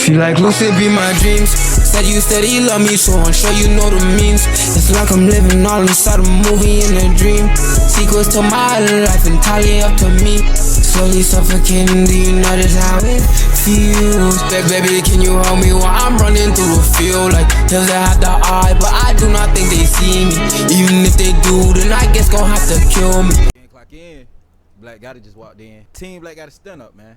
Feel like lucid be my dreams. Said you love me, so I'm sure you know the means. It's like I'm living all inside a movie in a dream. Sequels to my life entirely up to me. Slowly suffocating, do you notice how it feels? Baby, can you hold me while I'm running through the field? Like hills that have the eye, but I do not think they see me. Even if they do, then I guess gon' have to kill me. Clock in. Black Gotta just walked in. Team Black Gotta stand up, man.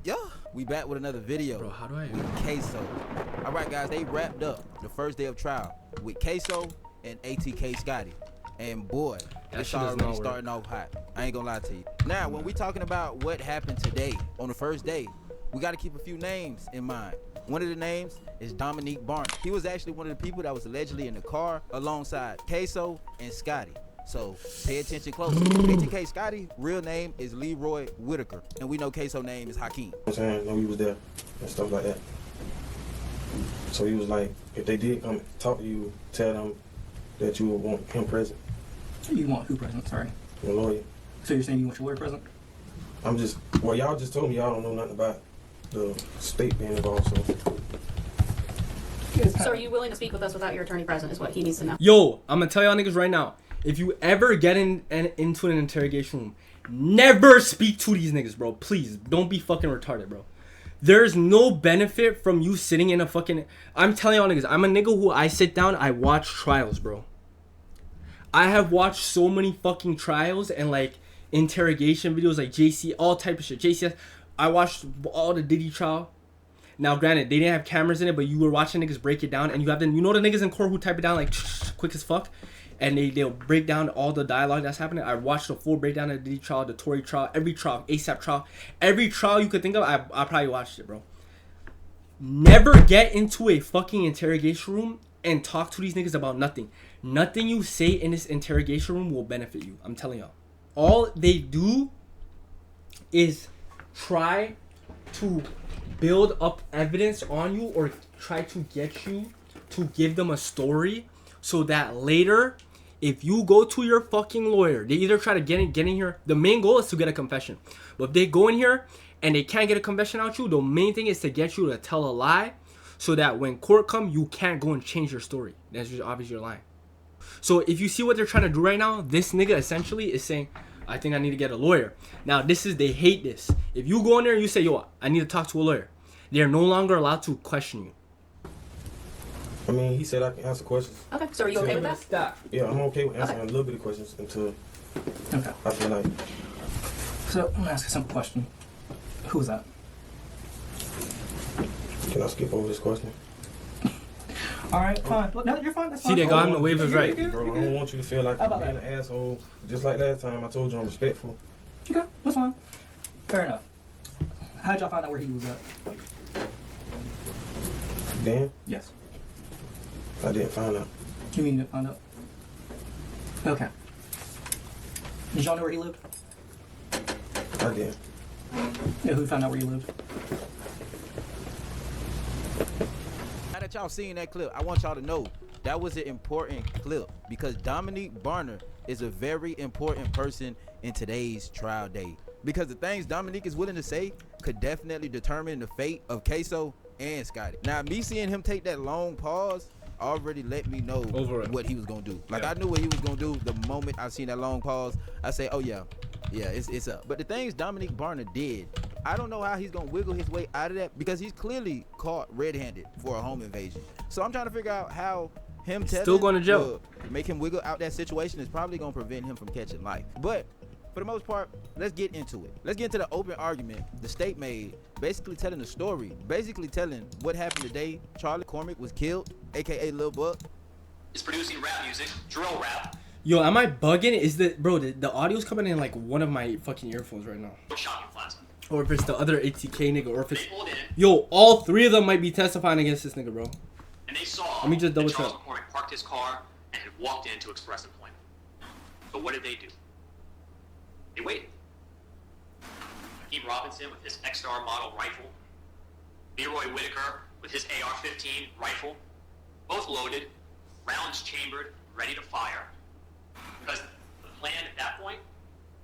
Yeah, we back with another video. Bro, how do I? With Ksoo. All right, guys, they wrapped up the first day of trial with Ksoo and ATK Scotty. And boy, it's already starting off hot. I ain't gonna lie to you. Now, when we talking about what happened today on the first day, we got to keep a few names in mind. One of the names is Dominique Barnes. He was actually one of the people that was allegedly in the car alongside Ksoo and Scotty. So pay attention closely. ATK Scotty, real name is Leroy Whitaker, and we know Ksoo name is Hakeem. I'm saying, no, he was there and stuff like that. So he was like, if they did come talk to you, tell them that you would want him present. You want who present? Sorry. Your lawyer. So you're saying you want your lawyer present? I'm just, well, y'all just told me y'all don't know nothing about the state being involved, so. So are you willing to speak with us without your attorney present is what he needs to know. Yo, I'm gonna tell y'all niggas right now. If you ever get into an interrogation room, never speak to these niggas, bro. Please, don't be fucking retarded, bro. There's no benefit from you sitting in a fucking... I'm telling y'all niggas, I'm a nigga who I sit down, I watch trials, bro. I have watched so many fucking trials and like interrogation videos like JC, all type of shit. JCS, I watched all the Diddy trial. Now, granted, they didn't have cameras in it, but you were watching niggas break it down, and you have the, you know the niggas in court who type it down like quick as fuck, and they'll break down all the dialogue that's happening. I watched the full breakdown of the Diddy trial, the Tory trial, every trial, ASAP trial, every trial you could think of. I probably watched it, bro. Never get into a fucking interrogation room and talk to these niggas about nothing. Nothing you say in this interrogation room will benefit you. I'm telling y'all. All they do is try to build up evidence on you or try to get you to give them a story so that later, if you go to your fucking lawyer, they either try to get in here. The main goal is to get a confession. But if they go in here and they can't get a confession out you, the main thing is to get you to tell a lie so that when court come, you can't go and change your story. That's just obviously you're lying. So if you see what they're trying to do right now, this nigga essentially is saying, I think I need to get a lawyer. Now, this is, they hate this. If you go in there and you say, yo, I need to talk to a lawyer, they're no longer allowed to question you. I mean, he said I can answer questions. Okay, so are you okay with that? Stop. Yeah, I'm okay with answering a little bit of questions until I feel like. So I'm gonna ask a simple question. Who was that? Can I skip over this question? Alright, fine. Look, no, you're fine. That's See, fine. they got him. The wave is right. Bro, I don't want you to feel like I'm being an asshole. Just like last time, I told you I'm respectful. Okay, that's fine. Fair enough. How did y'all find out where he was at? Dan? Yes. I didn't find out. You mean you didn't find out? Okay. Did y'all know where he lived? I did. Yeah, who found out where he lived? Now that y'all seen that clip, I want y'all to know that was an important clip because Dominique Barner is a very important person in today's trial day. Because the things Dominique is willing to say could definitely determine the fate of Ksoo and Scotty. Now, me seeing him take that long pause already let me know what he was gonna do. Like, I knew what he was gonna do the moment I seen that long pause. I say, oh yeah, it's up. But the things Dominique Barner did, I don't know how he's gonna wiggle his way out of that because he's clearly caught red-handed for a home invasion. So I'm trying to figure out how him still going to jail, make him wiggle out that situation is probably gonna prevent him from catching life. But for the most part, let's get into it. Let's get into the open argument the state made, basically telling the story, basically telling what happened today. Charlie Cormick was killed, aka Lil Buck. Is producing rap music, drill rap. Yo, am I bugging? Is the audio's coming in like one of my fucking earphones right now? Shopping plaza. Or if it's the other ATK nigga, or if it's yo, all three of them might be testifying against this nigga, bro. And they saw Let me just double that Charles check. McCormick parked his car and had walked in to express employment. But what did they do? They waited. Hakeem Robinson with his XR model rifle, Leroy Whitaker with his AR-15 rifle, both loaded, rounds chambered, ready to fire. Because the plan at that point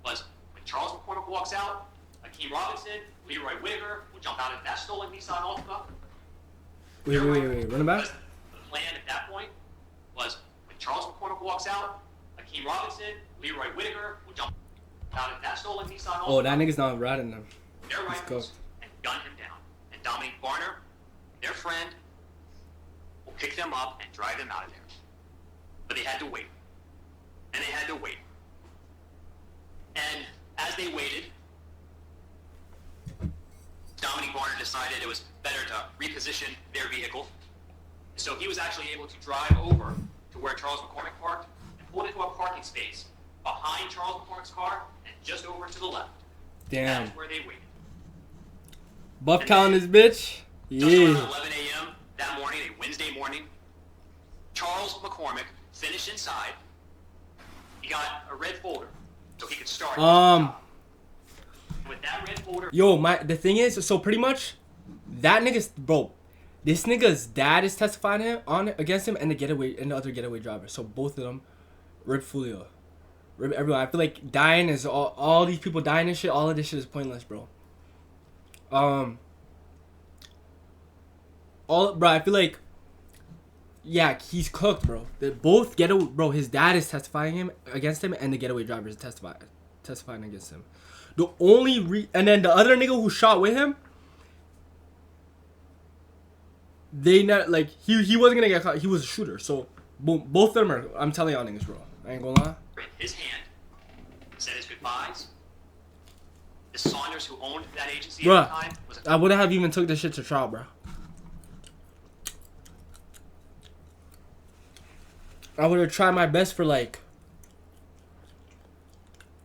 was when Charles McCormick walks out, Hakeem Robinson, Leroy Whitaker will jump out of that stolen Nissan Altima, Wait. Run it back. Because the plan at that point was when Charles McCormick walks out, Akeem Robinson, Leroy Whitaker will jump out of that stolen Nissan. Oh, that nigga's not riding them. Their rifles and gun him down. And Dominique Barner, their friend, will pick them up and drive them out of there. But they had to wait. And they had to wait. And as they waited, Dominique Barner decided it was better to reposition their vehicle. So he was actually able to drive over to where Charles McCormick parked and pulled into a parking space behind Charles McCormick's car and just over to the left. Damn. That's where they waited. Buff count this bitch. Just around Yeah. 11 a.m. that morning, a Wednesday morning, Charles McCormick finished inside. He got a red folder so he could start. his job. With that red folder. Yo, the thing is, so pretty much, that nigga's bro. This nigga's dad is testifying against him, and the other getaway driver. So both of them, rip Fulio, rip everyone. I feel like dying is all these people dying and shit. All of this shit is pointless, bro. I feel like, yeah, he's cooked, bro. They both bro. His dad is testifying against him, and the getaway driver is testifying against him. The only and then the other nigga who shot with him, they not like he wasn't gonna get caught. He was a shooter, so both of them are. I'm telling y'all niggas, bro. I ain't gonna lie. His hand said his goodbyes. The Saunders who owned that agency Bruh, at the time was I wouldn't have even took this shit to trial, bro. I would have tried my best for like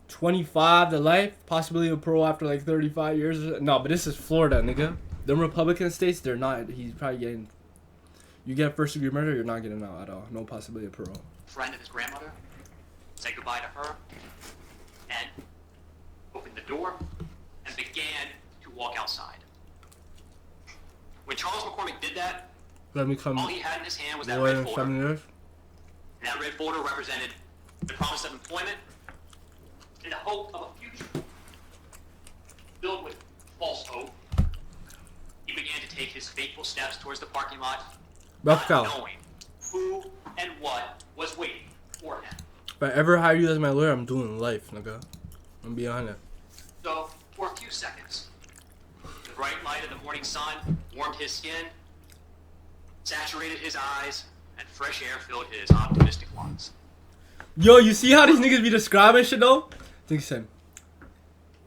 25 to life, possibly a parole after like 35 years. No, but this is Florida, nigga. Them Republican states, they're not. He's probably getting. You get first degree murder, you're not getting out at all. No possibility of parole. friend of his grandmother, said goodbye to her, and opened the door and began to walk outside. When Charles McCormick did that, Let me come. all he had in his hand was that More red than folder. 7 years. And that red folder represented the promise of employment and the hope of a future. Filled with false hope, he began to take his fateful steps towards the parking lot, not knowing who and what was waiting for him. If I ever hire you as my lawyer, I'm doing life, nigga. I'm be honest. So, for a few seconds, the bright light of the morning sun warmed his skin, saturated his eyes, and fresh air filled his optimistic lungs. Yo, you see how these niggas be describing shit though? I think he said,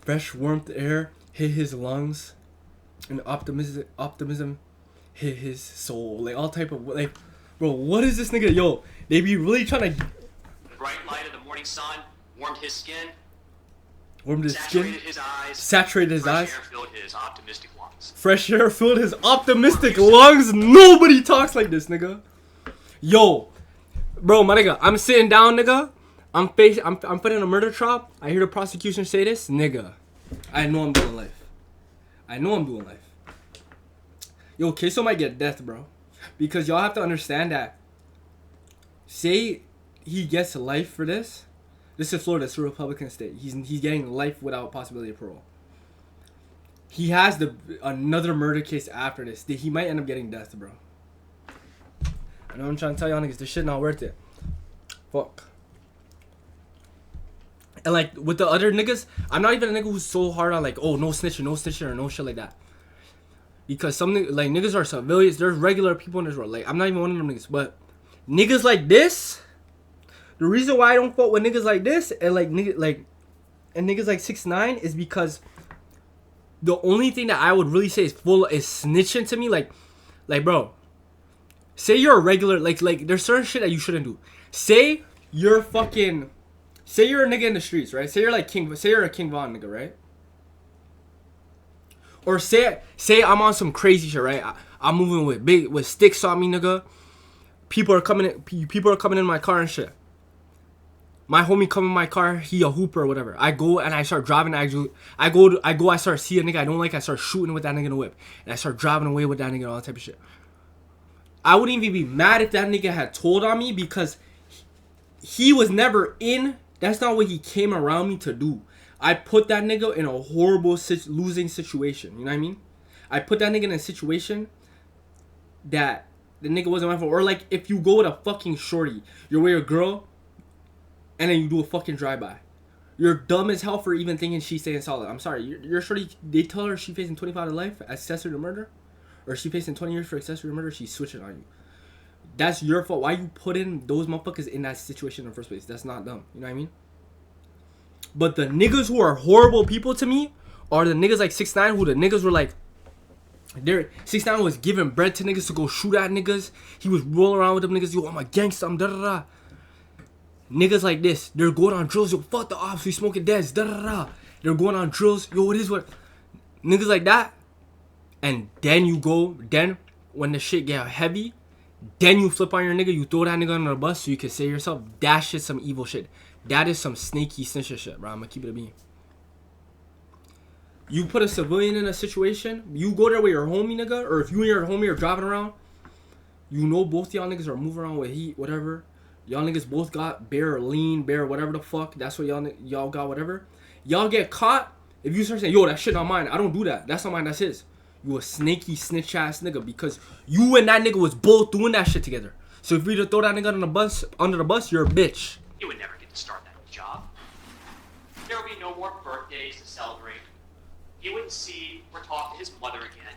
fresh warmth air hit his lungs, and optimism hit his soul. Like all type of like, bro, what is this nigga? Yo, they be really trying to. The bright light of the morning sun warmed his skin, Warmed his saturated skin, his eyes, saturated his eyes. fresh air filled his optimistic lungs. Fresh air filled his optimistic lungs. Nobody talks like this, nigga. Yo, bro, my nigga, I'm sitting down, nigga. I'm putting a murder trial. I hear the prosecution say this, nigga. I know I'm doing life. I know I'm doing life. Yo, Ksoo might get death, bro, because y'all have to understand that. Say he gets life for this. This is Florida. It's a Republican state. He's getting life without possibility of parole. He has another murder case after this. He might end up getting death, bro. I know I'm trying to tell y'all niggas, this shit not worth it. Fuck. And like with the other niggas, I'm not even a nigga who's so hard on like, oh, no snitching or no shit like that. Because some like niggas are civilians. There's regular people in this world. Like I'm not even one of them niggas, but niggas like this. The reason why I don't fuck with niggas like this and like niggas like 6ix9ine is because the only thing that I would really say is snitching to me, like bro. Say you're a regular, like there's certain shit that you shouldn't do. Say you're a nigga in the streets, right? Say you're a King Von nigga, right? Or say I'm on some crazy shit, right? I'm moving with sticks on me, nigga. People are coming in my car and shit. My homie come in my car, he a hooper or whatever. I go and I start driving. I start seeing a nigga I don't like. I start shooting with that nigga in the whip, and I start driving away with that nigga and all that type of shit. I wouldn't even be mad if that nigga had told on me because he was never in. That's not what he came around me to do. I put that nigga in a horrible losing situation. You know what I mean? I put that nigga in a situation that the nigga wasn't my fault. Or like if you go with a fucking shorty, you're with your girl, and then you do a fucking drive-by. You're dumb as hell for even thinking she's staying solid. I'm sorry. Your shorty, they tell her she facing 25 to life, accessory to murder, or she facing 20 years for accessory to murder. She's switching on you. That's your fault. Why you put in those motherfuckers in that situation in the first place? That's not dumb. You know what I mean? But the niggas who are horrible people to me are the niggas like 6ix9ine, who the niggas were like, 6ix9ine was giving bread to niggas to go shoot at niggas. He was rolling around with them niggas. Yo, I'm a gangster. I'm da-da-da. Niggas like this, they're going on drills. Yo, fuck the ops. We smoking deads. Da-da-da. They're going on drills. Yo, it is what? Niggas like that. And then you go, then when the shit get heavy, then you flip on your nigga. You throw that nigga under the bus so you can say to yourself, that shit's some evil shit. That is some snaky snitcher shit, bro. I'm gonna keep it a bean. You put a civilian in a situation, you go there with your homie, nigga, or if you and your homie are driving around, you know both y'all niggas are moving around with heat, whatever. Y'all niggas both got bear or lean, bear, whatever the fuck. That's what y'all got, whatever. Y'all get caught. If you start saying, yo, that shit not mine. I don't do that. That's not mine. That's his. You a snaky snitch ass nigga because you and that nigga was both doing that shit together. So if we to throw that nigga under the bus, you're a bitch. You would never get to start that job. There would be no more birthdays to celebrate. He wouldn't see or talk to his mother again.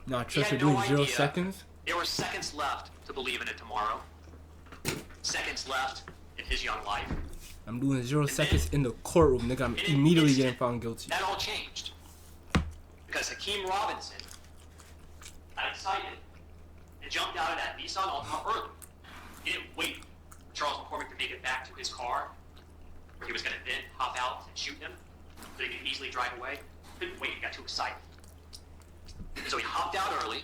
Nah, trust He me, had no doing 0 idea. seconds. There were seconds left to believe in it tomorrow. Seconds left in his young life. I'm doing 0 seconds in the courtroom, nigga. I'm immediately getting found guilty. That all changed. Because Hakeem Robinson got excited and jumped out of that Nissan Altima early. He didn't wait for Charles McCormick to make it back to his car, where he was going to then hop out and shoot him so he could easily drive away. Couldn't wait, he got too excited. And so he hopped out early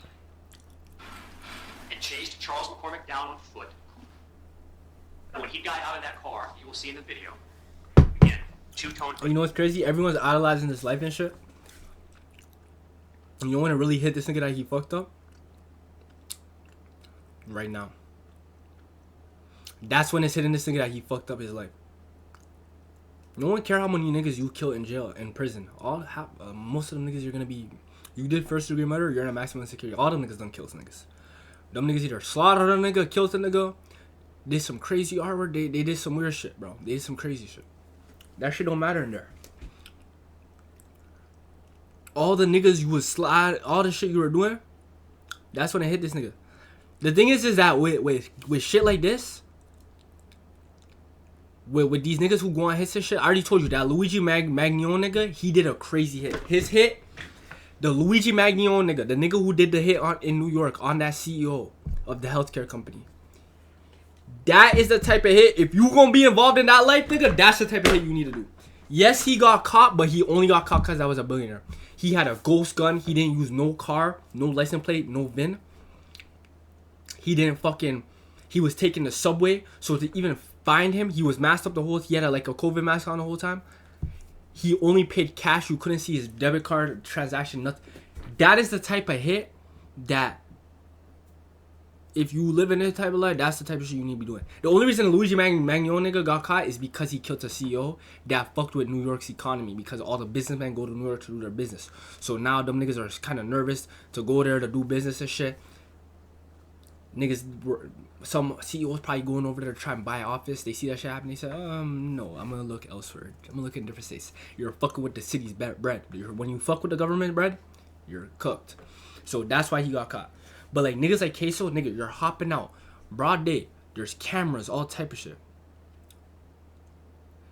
and chased Charles McCormick down on foot. And when he got out of that car, you will see in the video, again, two-tone. You know what's crazy? Everyone's idolizing this life and shit. And you want to really hit this nigga that he fucked up? Right now. That's when it's hitting this nigga that he fucked up his life. No one care how many niggas you kill in jail, in prison. Most of them niggas you're gonna be... You did first degree murder, you're in a maximum security. All them niggas done kills niggas. Them niggas either slaughtered a nigga, killed a nigga, did some crazy artwork, they did some weird shit, bro. They did some crazy shit. That shit don't matter in there. All the niggas you was slide, all the shit you were doing, that's when I hit this nigga. The thing is that with shit like this, with these niggas who go on hits and shit, I already told you that Luigi Magnion nigga, he did a crazy hit. His hit, the Luigi Magnion nigga, the nigga who did the hit in New York on that CEO of the healthcare company. That is the type of hit, if you gonna be involved in that life, nigga, that's the type of hit you need to do. Yes, he got caught, but he only got caught because I was a billionaire. He had a ghost gun. He didn't use no car, no license plate, no VIN. He didn't fucking... He was taking the subway. So to even find him, he was masked up the whole... He had a COVID mask on the whole time. He only paid cash. You couldn't see his debit card transaction, nothing. That is the type of hit that... If you live in this type of life, that's the type of shit you need to be doing. The only reason Luigi Magnion nigga got caught is because he killed a CEO that fucked with New York's economy, because all the businessmen go to New York to do their business. So now them niggas are kind of nervous to go there to do business and shit. Niggas, some CEOs probably going over there to try and buy an office. They see that shit happen. They say, no, I'm gonna look elsewhere. I'm gonna look in different states. You're fucking with the city's bread. When you fuck with the government bread, you're cooked. So that's why he got caught. But like niggas like Ksoo, nigga, you're hopping out broad day. There's cameras, all type of shit.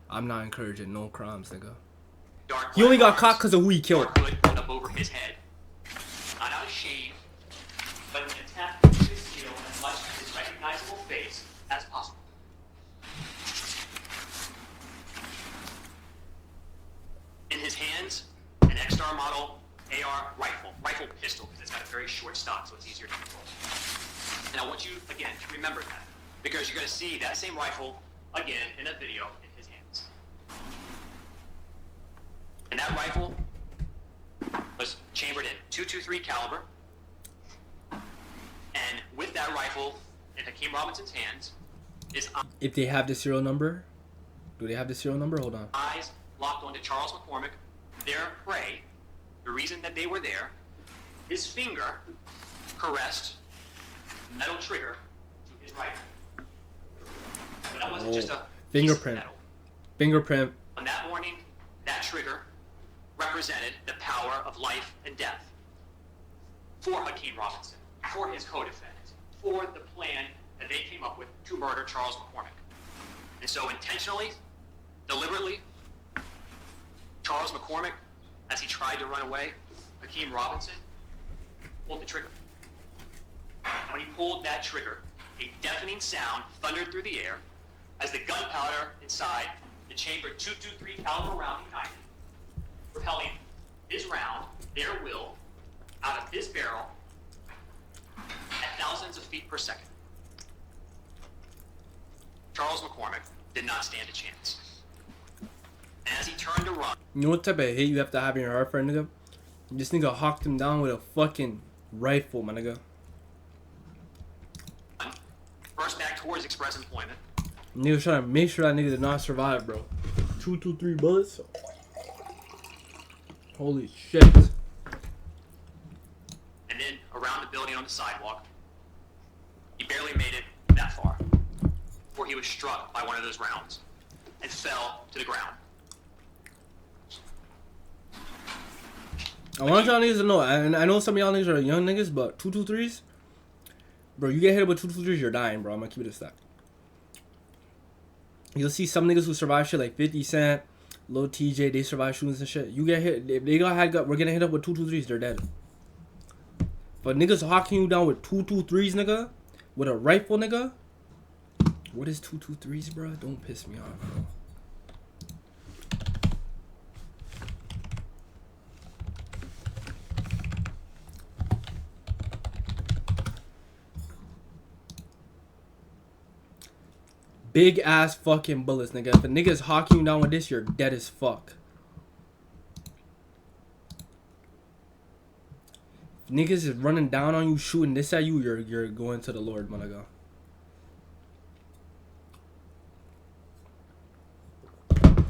I'm not encouraging no crimes, nigga. He only got caught because of who he killed. Put up over his head, not out of shame, but an attempt to conceal as much of his recognizable face as possible. In his hands, an X-Star model AR rifle pistol, because it's got a very short stock, so it's easier to control. And I want you, again, to remember that, because you're going to see that same rifle, again, in a video in his hands. And that rifle was chambered in .223 caliber, and with that rifle in Hakeem Robinson's hands, his If they have the serial number, do they have the serial number? Hold on. eyes locked onto Charles McCormick, their prey, the reason that they were there, his finger caressed metal trigger to his rifle. But that wasn't just a fingerprint. piece of metal. Fingerprint. On that morning, that trigger represented the power of life and death for Hakeem Robinson, for his co-defendants, for the plan that they came up with to murder Charles McCormick. And so intentionally, deliberately, Charles McCormick, as he tried to run away, Hakeem Robinson pulled the trigger. And when he pulled that trigger, a deafening sound thundered through the air as the gunpowder inside the chamber 223 caliber round ignited, propelling his round, their will, out of his barrel at thousands of feet per second. Charles McCormick did not stand a chance. And as he turned to run, You know what type of hate you have to have in your heart for a nigga? This nigga hawked him down with a fucking rifle, my nigga. first back towards express employment. Nigga trying to make sure that nigga did not survive, bro. 223 bullets. Holy shit. And then around the building on the sidewalk, he barely made it that far before he was struck by one of those rounds and fell to the ground. I want y'all niggas to know, and I know some of y'all niggas are young niggas, but 223s, bro, you get hit with 223s, you're dying, bro. I'm gonna keep it a stack. You'll see some niggas who survive shit like 50 Cent, Lil TJ, they survive shootings and shit. You get hit, if they we're getting hit up with 223s, they're dead. But niggas hawking you down with 223s, nigga, with a rifle, nigga. What is 223s, bro? Don't piss me off, bro. Big ass fucking bullets, nigga. If a nigga's hawking you down with this, you're dead as fuck. If niggas is running down on you, shooting this at you, you're going to the Lord, my nigga.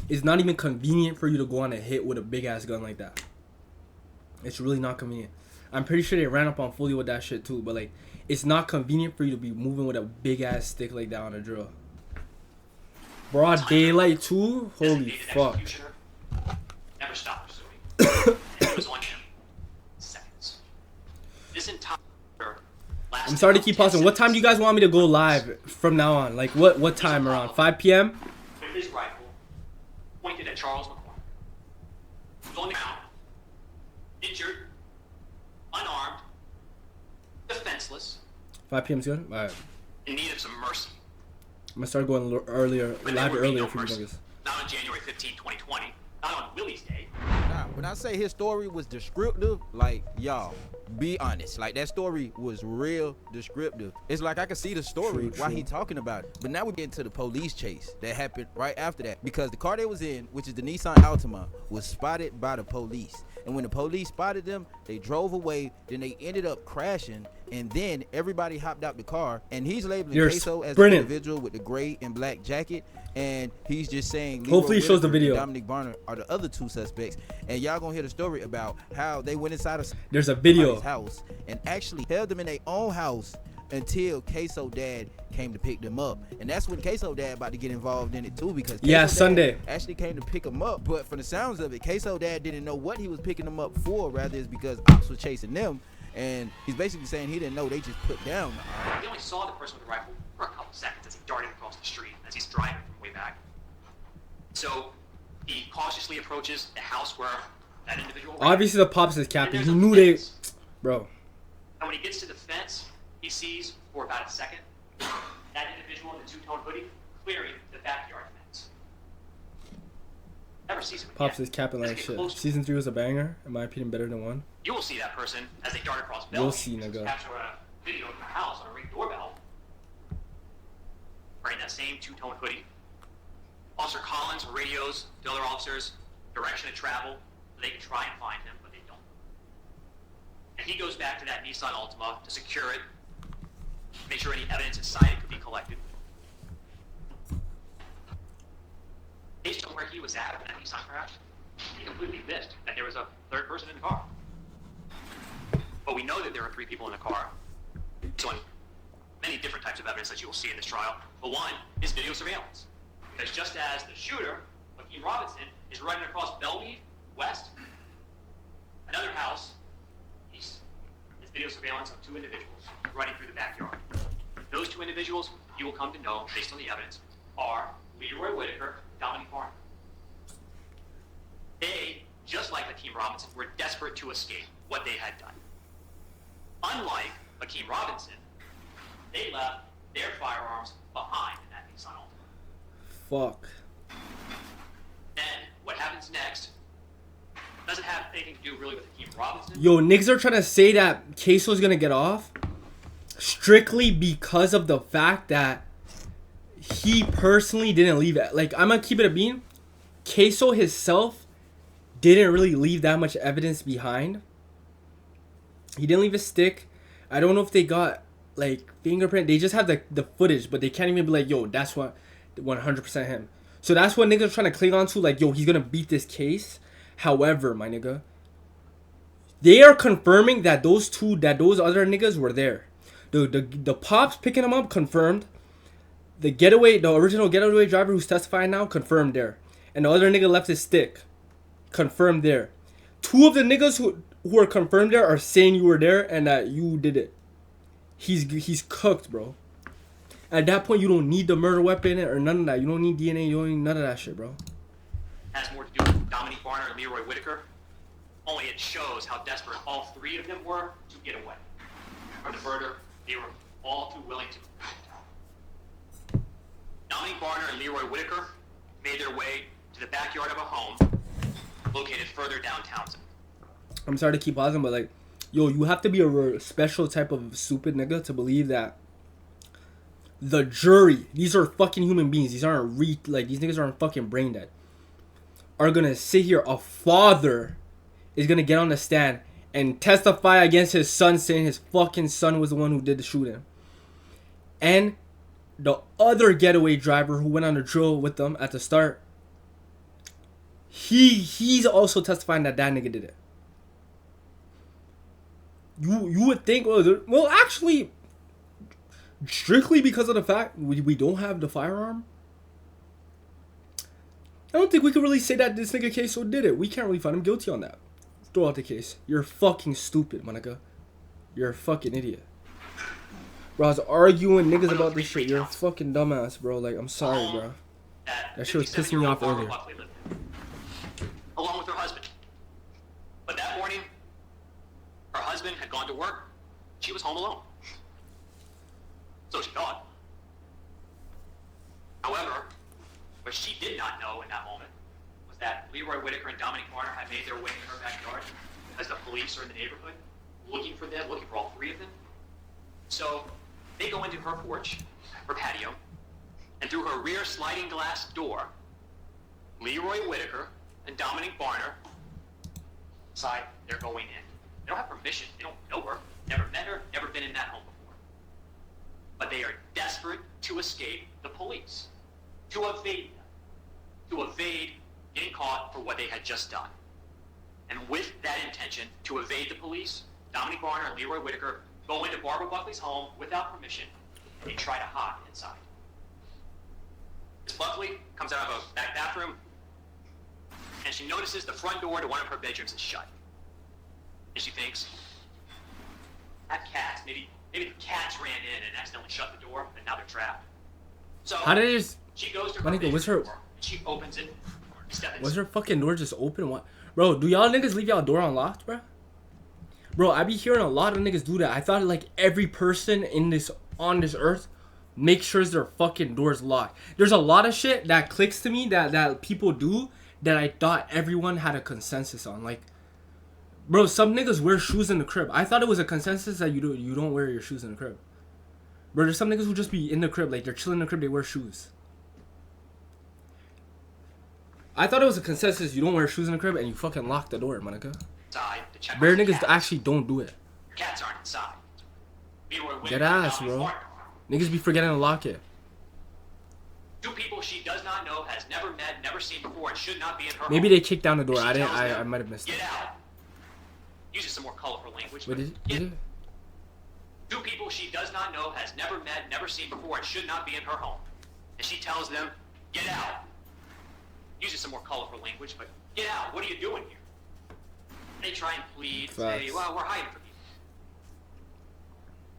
It's not even convenient for you to go on a hit with a big ass gun like that. It's really not convenient. I'm pretty sure they ran up on Fully with that shit too, but like, it's not convenient for you to be moving with a big ass stick like that on a drill. Broad daylight too? Holy fuck. Never stopped pursuing. It was on him. Seconds. This entire I'm sorry to keep pausing. What time do you guys want me to go live from now on? Like what time around? 5 p.m.? With his rifle pointed at Charles McCormick. He was on the ground, injured, unarmed, defenseless, 5 p.m. is good? Alright. in need of some mercy. I'm gonna start going a little earlier, But live there would be earlier no for you mercy. niggas. Not on January 15, 2020. Not on Willie's Day. Nah, when I say his story was descriptive, like, y'all, be honest. Like, that story was real descriptive. It's like I could see the story True, while true. he talking about it. But now we get into the police chase that happened right after that. Because the car they was in, which is the Nissan Altima, was spotted by the police. And when the police spotted them, they drove away. Then they ended up crashing. And then everybody hopped out the car. And he's labeling You're Ksoo as the sprinting. individual with the gray and black jacket. And he's just saying Hopefully he shows the Whitaker and video. Dominic Barner are the other two suspects. And y'all gonna hear the story about how they went inside of There's a video. somebody's house and actually held them in their own house until Ksoo dad came to pick them up. And that's when Ksoo dad about to get involved in it too, because Yeah, Ksoo dad Sunday. actually came to pick them up. But from the sounds of it, Ksoo dad didn't know what he was picking them up for. Rather, it's because ops was chasing them. And he's basically saying he didn't know they just put down the op. He only saw the person with the rifle for a couple seconds as he darted across the street as he's driving from way back. So he cautiously approaches the house where that individual ran. Obviously the pops is And capping. there's He a knew they, fence. bro. And when he gets to the fence, he sees for about a second that individual in the two-tone hoodie clearing the backyard fence. Never sees him Pops again. is capping As like he gets shit. closer, Season 3 was a banger. In my opinion, better than 1. you will see that person as they dart across You'll Bellevue. see, nigga. Capture a video of the house on a ring doorbell. Wearing that same two-tone hoodie. Officer Collins radios to other officers direction of travel so they can try and find him, but they don't. And he goes back to that Nissan Altima to secure it, make sure any evidence inside it could be collected. Based on where he was at in that Nissan crash, he completely missed that there was a third person in the car. But we know that there are 3 people in the car. So, many different types of evidence that you will see in this trial. But one is video surveillance. Because just as the shooter, Hakeem Robinson, is running across Bellmead West, another house, east, is video surveillance of 2 individuals running through the backyard. Those 2 individuals, you will come to know, based on the evidence, are Leroy Whitaker and Dominique Barner. They, just like Hakeem Robinson, were desperate to escape what they had done. Unlike Hakeem Robinson, they left their firearms behind in that Nissan Altima. Fuck. Then, what happens next doesn't have anything to do really with Hakeem Robinson. Yo, niggas are trying to say that Ksoo's gonna get off strictly because of the fact that he personally didn't leave it. Like, I'm gonna keep it a bean. Ksoo himself didn't really leave that much evidence behind. He didn't leave a stick. I don't know if they got like fingerprint. They just have the footage, but they can't even be like, yo, that's what 100% him. So that's what niggas are trying to cling on to, like, yo, he's gonna beat this case. However, my nigga, they are confirming that those other niggas were there. The pops picking them up confirmed. The original getaway driver who's testifying now confirmed there. And the other nigga left his stick. Confirmed there. 2 of the niggas who are confirmed there are saying you were there and that you did it. He's cooked, bro. At that point, you don't need the murder weapon or none of that. You don't need DNA. You don't need none of that shit, bro. Has more to do with Dominique Barner and Leroy Whitaker. Only it shows how desperate all 3 of them were to get away from the murder they were all too willing to. Dominique Barner and Leroy Whitaker made their way to the backyard of a home located further downtown. I'm sorry to keep pausing, but like, yo, you have to be a special type of stupid nigga to believe that the jury, these are fucking human beings. These aren't these niggas aren't fucking brain dead. Are gonna sit here, a father is gonna get on the stand and testify against his son, saying his fucking son was the one who did the shooting. And the other getaway driver who went on the drill with them at the start, he's also testifying that nigga did it. You would think, well, actually, strictly because of the fact we don't have the firearm, I don't think we can really say that this nigga Ksoo did it. We can't really find him guilty on that. Throw out the case. You're fucking stupid, my nigga. You're a fucking idiot. Bro, I was arguing niggas about this shit. You're a fucking dumbass, bro. Like, I'm sorry, bro. That shit was pissing me off earlier. Along with her husband. But that morning, her husband had gone to work. She was home alone. So she thought. However, what she did not know in that moment was that Leroy Whitaker and Dominique Barner had made their way in her backyard as the police are in the neighborhood looking for them, looking for all 3 of them. So they go into her porch, her patio, and through her rear sliding glass door, Leroy Whitaker and Dominique Barner decide they're going in. They don't have permission. They don't know her, never met her, never been in that home before. But they are desperate to escape the police, to evade getting caught for what they had just done. And with that intention, to evade the police, Dominique Barner and Leroy Whitaker go into Barbara Buckley's home without permission. They try to hide inside. Miss Buckley comes out of a back bathroom, and she notices the front door to one of her bedrooms is shut. And she thinks, that cat, maybe the cats ran in and accidentally shut the door, and now they're trapped. So how did it just... She goes to her Monica, was her... door, and she opens it. Was her fucking door just open? What? Bro, do y'all niggas leave y'all door unlocked, bro? Bro, I be hearing a lot of niggas do that. I thought like every person on this earth make sure their fucking doors locked. There's a lot of shit that clicks to me that people do that I thought everyone had a consensus on. Like, bro, some niggas wear shoes in the crib. I thought it was a consensus that you don't wear your shoes in the crib. Bro, there's some niggas who just be in the crib, like they're chilling in the crib, they wear shoes. I thought it was a consensus you don't wear shoes in the crib and you fucking lock the door, Monica. Bare niggas actually don't do it. Cats aren't inside. Get ass, bro. Niggas be forgetting to lock it. 2 people she does not know, has never met, never seen before, and should not be in her Maybe home. they kicked down the door. I might have missed it. Get out. uses some more colorful language. What but is get it? two people she does not know, has never met, never seen before, and should not be in her home. And she tells them, get out. Uses some more colorful language, but get out. What are you doing here? They try and plead, say, Facts. well, we're hiding from you.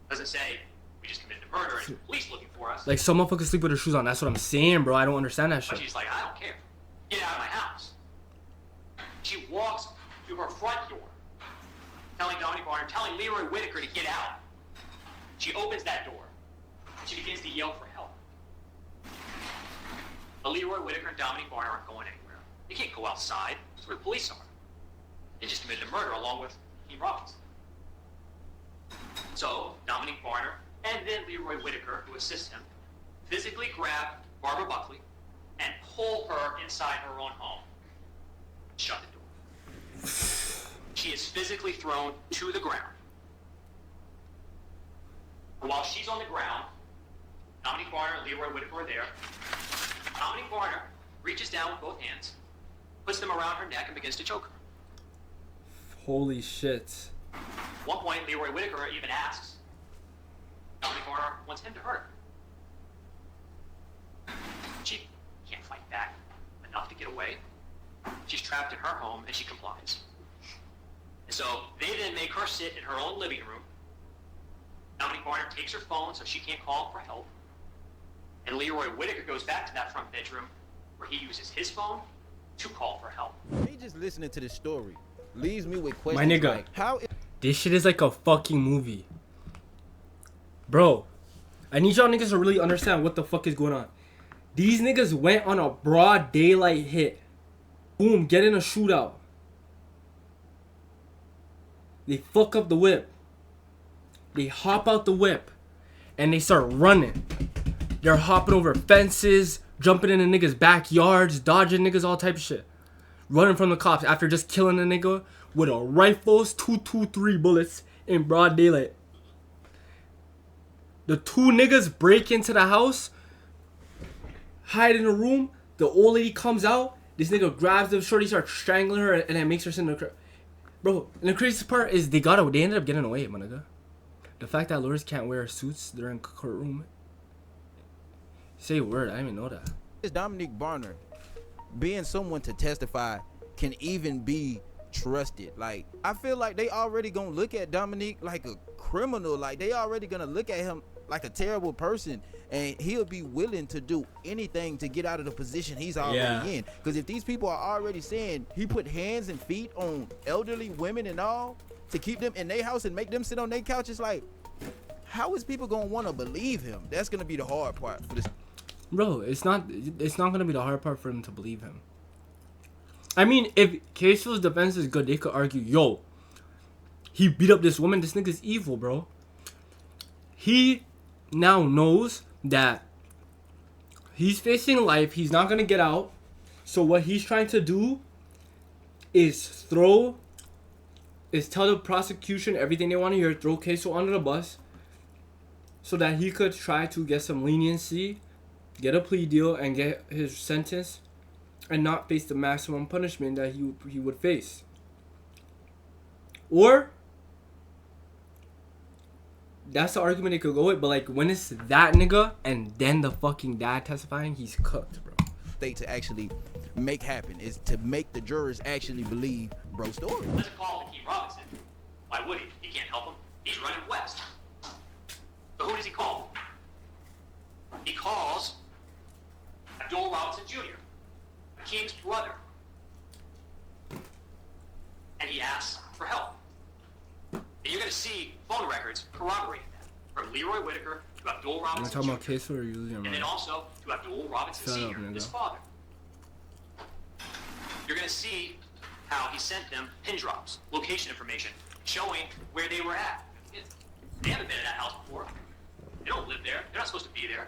Doesn't say, we just committed a murder and the police looking for us. Like, some motherfuckers sleep with their shoes on. That's what I'm saying, bro. I don't understand that But shit. she's like, I don't care. Get out of my house. She walks to her front door, telling Dominic Barner, telling Leroy Whitaker to get out. She opens that door. She begins to yell for help. But Leroy Whitaker and Dominic Barner aren't going anywhere. They can't go outside. That's where the police are. They just committed a murder along with Team Robinson. So Dominic Barner and then Leroy Whitaker, who assists him, physically grab Barbara Buckley and pull her inside her own home. Shut the door. She is physically thrown to the ground. While she's on the ground, Dominic Barner and Leroy Whitaker are there. Dominic Barner reaches down with both hands, puts them around her neck, and begins to choke her. Holy shit. At one point, Leroy Whitaker even asks, Dominic Barner wants him to hurt her. She can't fight back enough to get away. She's trapped in her home, and she complies. And so they then make her sit in her own living room. Dominic Barner takes her phone so she can't call for help. And Leroy Whitaker goes back to that front bedroom where he uses his phone to call for help. Me just listening to this story leaves me with questions My nigga. like, how is This shit is like a fucking movie. Bro, I need y'all niggas to really understand what the fuck is going on. These niggas went on a broad daylight hit. Boom, get in a shootout. They fuck up the whip. They hop out the whip. And they start running. They're hopping over fences, jumping in a niggas' backyards, dodging niggas, all type of shit. Running from the cops after just killing a nigga with a rifle's 223 bullets in broad daylight. The two niggas break into the house, hide in a room. The old lady comes out. This nigga grabs the shorty, starts strangling her, and then makes her sit in the crib. Bro, and the craziest part is they ended up getting away, my nigga. The fact that lawyers can't wear suits during courtroom. Say a word, I didn't even know that. Dominic Barner being someone to testify can even be trusted? Like, I feel like they already gonna look at Dominic like a criminal. Like, they already gonna look at him like a terrible person, and he'll be willing to do anything to get out of the position he's already in. Because if these people are already saying he put hands and feet on elderly women and all to keep them in their house and make them sit on their couch, it's like, how is people gonna want to believe him? That's gonna be the hard part for this. Bro, it's not gonna be the hard part for him to believe him. I mean, if Ksoo's defense is good, they could argue, yo, he beat up this woman. This nigga's evil, bro. He now knows that he's facing life. He's not gonna get out. So what he's trying to do is tell the prosecution everything they want to hear, throw Ksoo under the bus, so that he could try to get some leniency, get a plea deal, and get his sentence, and not face the maximum punishment that he would face. Or that's the argument they could go with, but like when it's that nigga and then the fucking dad testifying, he's cooked, bro. State to actually make happen is to make the jurors actually believe bro's story. Let's call to Keith Robinson. Why would he? He can't help him. He's running west. So who does he call? He calls Abdul Robinson Jr., King's brother, and he asks for help. And you're going to see phone records corroborating that, from Leroy Whitaker to Abdul Are you Robinson talking about Jr., Ksoo or you losing your and then mind? also to Abdul Robinson Shut up, Sr., nigga. his father. You're going to see how he sent them pin drops, location information, showing where they were at. They haven't been in that house before. They don't live there. They're not supposed to be there.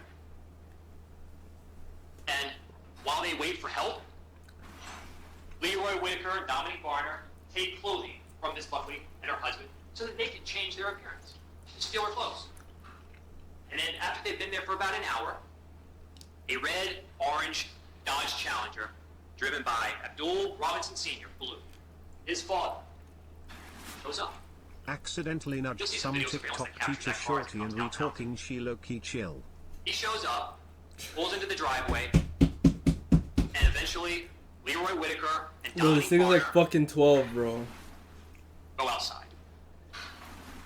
And while they wait for help, Leroy Whitaker and Dominic Barner take clothing from Miss Buckley and her husband so that they can change their appearance, steal her clothes. And then after they've been there for about an hour, a red-orange Dodge Challenger driven by Abdul Robinson Sr., blue, his father, shows up. Accidentally nudged some TikTok teacher shorty and re-talking she low-key chill. He shows up, pulls into the driveway, and eventually Leroy Whitaker and Bro, this Dominique thing is like Barner fucking 12, bro. go outside,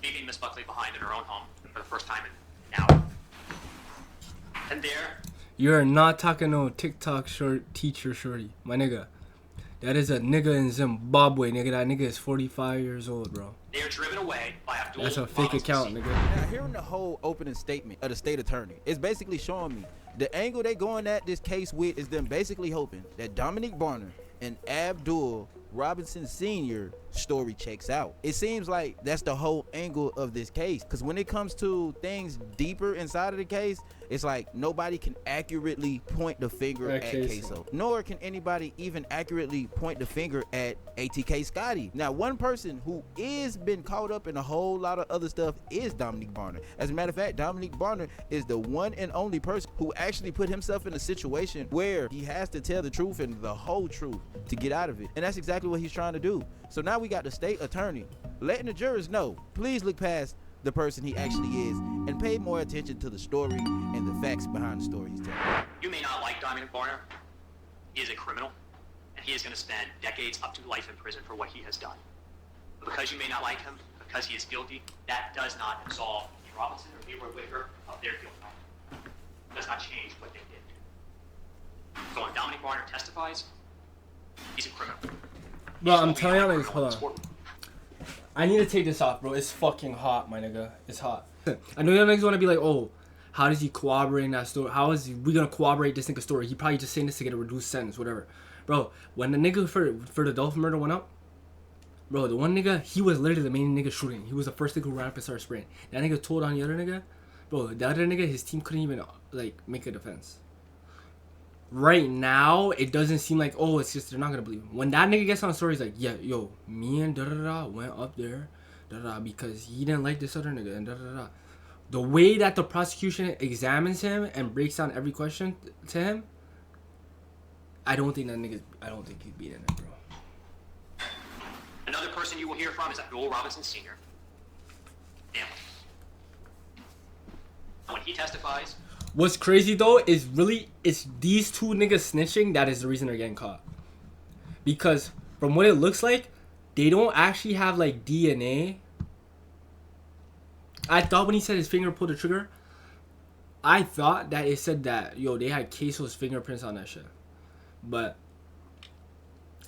leaving Miss Buckley behind in her own home for the first time in an hour. And there, You're not talking no TikTok short teacher shorty, my nigga. That is a nigga in Zimbabwe, nigga. That nigga is 45 years old, bro. they are driven away by Abdul. That's a fake Robinson account, Sr. nigga. Now, hearing the whole opening statement of the state attorney, it's basically showing me the angle they going at this case with is them basically hoping that Dominique Barner and Abdul Robinson Sr. story checks out. It seems like that's the whole angle of this case, because when it comes to things deeper inside of the case, it's like nobody can accurately point the finger at Ksoo, nor can anybody even accurately point the finger at ATK Scotty. Now, one person who is been caught up in a whole lot of other stuff is Dominique Barner. As a matter of fact, Dominique Barner is the one and only person who actually put himself in a situation where he has to tell the truth and the whole truth to get out of it, and that's exactly what he's trying to do. So now we got the state attorney letting the jurors know, please look past the person he actually is and pay more attention to the story and the facts behind the story he's telling. You may not like Dominic Barner. He is a criminal, and he is going to spend decades up to life in prison for what he has done. But because you may not like him, because he is guilty, that does not absolve Lee Robinson or Leroy Whitaker of their guilt. It does not change what they did. So when Dominic Barner testifies, he's a criminal. Bro, I'm telling you, like, hold on. I need to take this off, bro. It's fucking hot, my nigga. It's hot. I know y'all niggas want to be like, oh, how does he corroborate that story? How is we gonna corroborate this nigga's story? He probably just saying this to get a reduced sentence, whatever. Bro, when the nigga for the Dolphin murder went up, bro, the one nigga, he was literally the main nigga shooting. He was the first nigga who ran up and started spraying. That nigga told on the other nigga, bro, the other nigga, his team couldn't even, like, make a defense. Right now, it doesn't seem like, oh, it's just they're not gonna believe him. When that nigga gets on the story, he's like, yeah, yo, me and da-da-da went up there, da-da-da, because he didn't like this other nigga, and da-da-da. The way that the prosecution examines him and breaks down every question to him, I don't think he'd be in it, bro. Another person you will hear from is Abdul Robinson Sr. Damn. When he testifies, What's crazy though is really it's these two niggas snitching that is the reason they're getting caught. Because from what it looks like, they don't actually have like DNA. I thought when he said his finger pulled the trigger, I thought that it said that they had Ksoo's fingerprints on that shit. But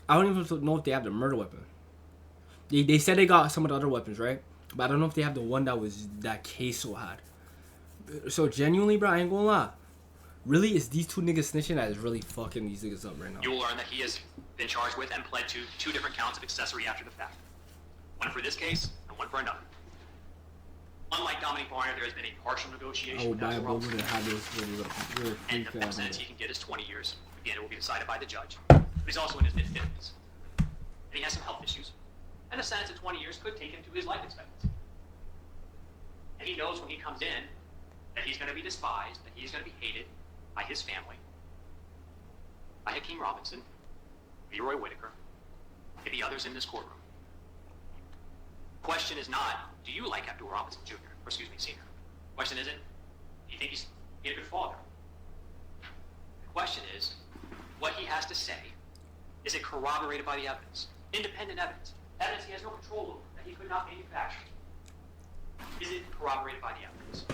I don't even know if they have the murder weapon. They said they got some of the other weapons, right? But I don't know if they have the one that Ksoo had. So genuinely, bro, I ain't gonna lie. Really, it's these two niggas snitching that is really fucking these niggas up right now. you will learn that he has been charged with and pled to 2 different counts of accessory after the fact. One for this case and one for another. Unlike Dominic Barner, there has been a partial negotiation I will with buy a Abdul boat Robinson, and have this and the freak full ass sentence nigga. he can get is 20 years. Again, it will be decided by the judge. But he's also in his mid-50s. And he has some health issues. And a sentence of 20 years could take him to his life expectancy. And he knows when he comes in that he's going to be despised, that he's going to be hated by his family, by Hakeem Robinson, Leroy Whitaker, maybe others in this courtroom. Question is not, do you like Abdul Robinson Jr., or excuse me, Sr.? Question isn't, do you think he's a good father? The question is, what he has to say, is it corroborated by the evidence? Independent evidence. Evidence he has no control over, that he could not manufacture. Is it corroborated by the evidence?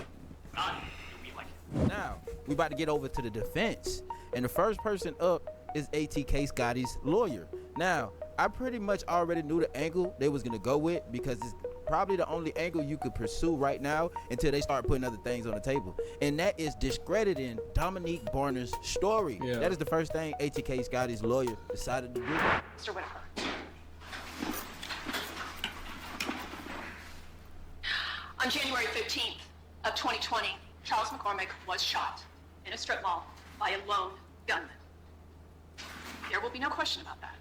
Not, do we like it? Now, we about to get over to the defense. And the first person up is ATK Scotty's lawyer. Now, I pretty much already knew the angle they was going to go with because it's probably the only angle you could pursue right now until they start putting other things on the table. And that is discrediting Dominique Barner's story. Yeah. That is the first thing ATK Scotty's lawyer decided to do. Mr. Whitaker. On January 15th of 2020, Charles McCormick was shot in a strip mall by a lone gunman. There will be no question about that.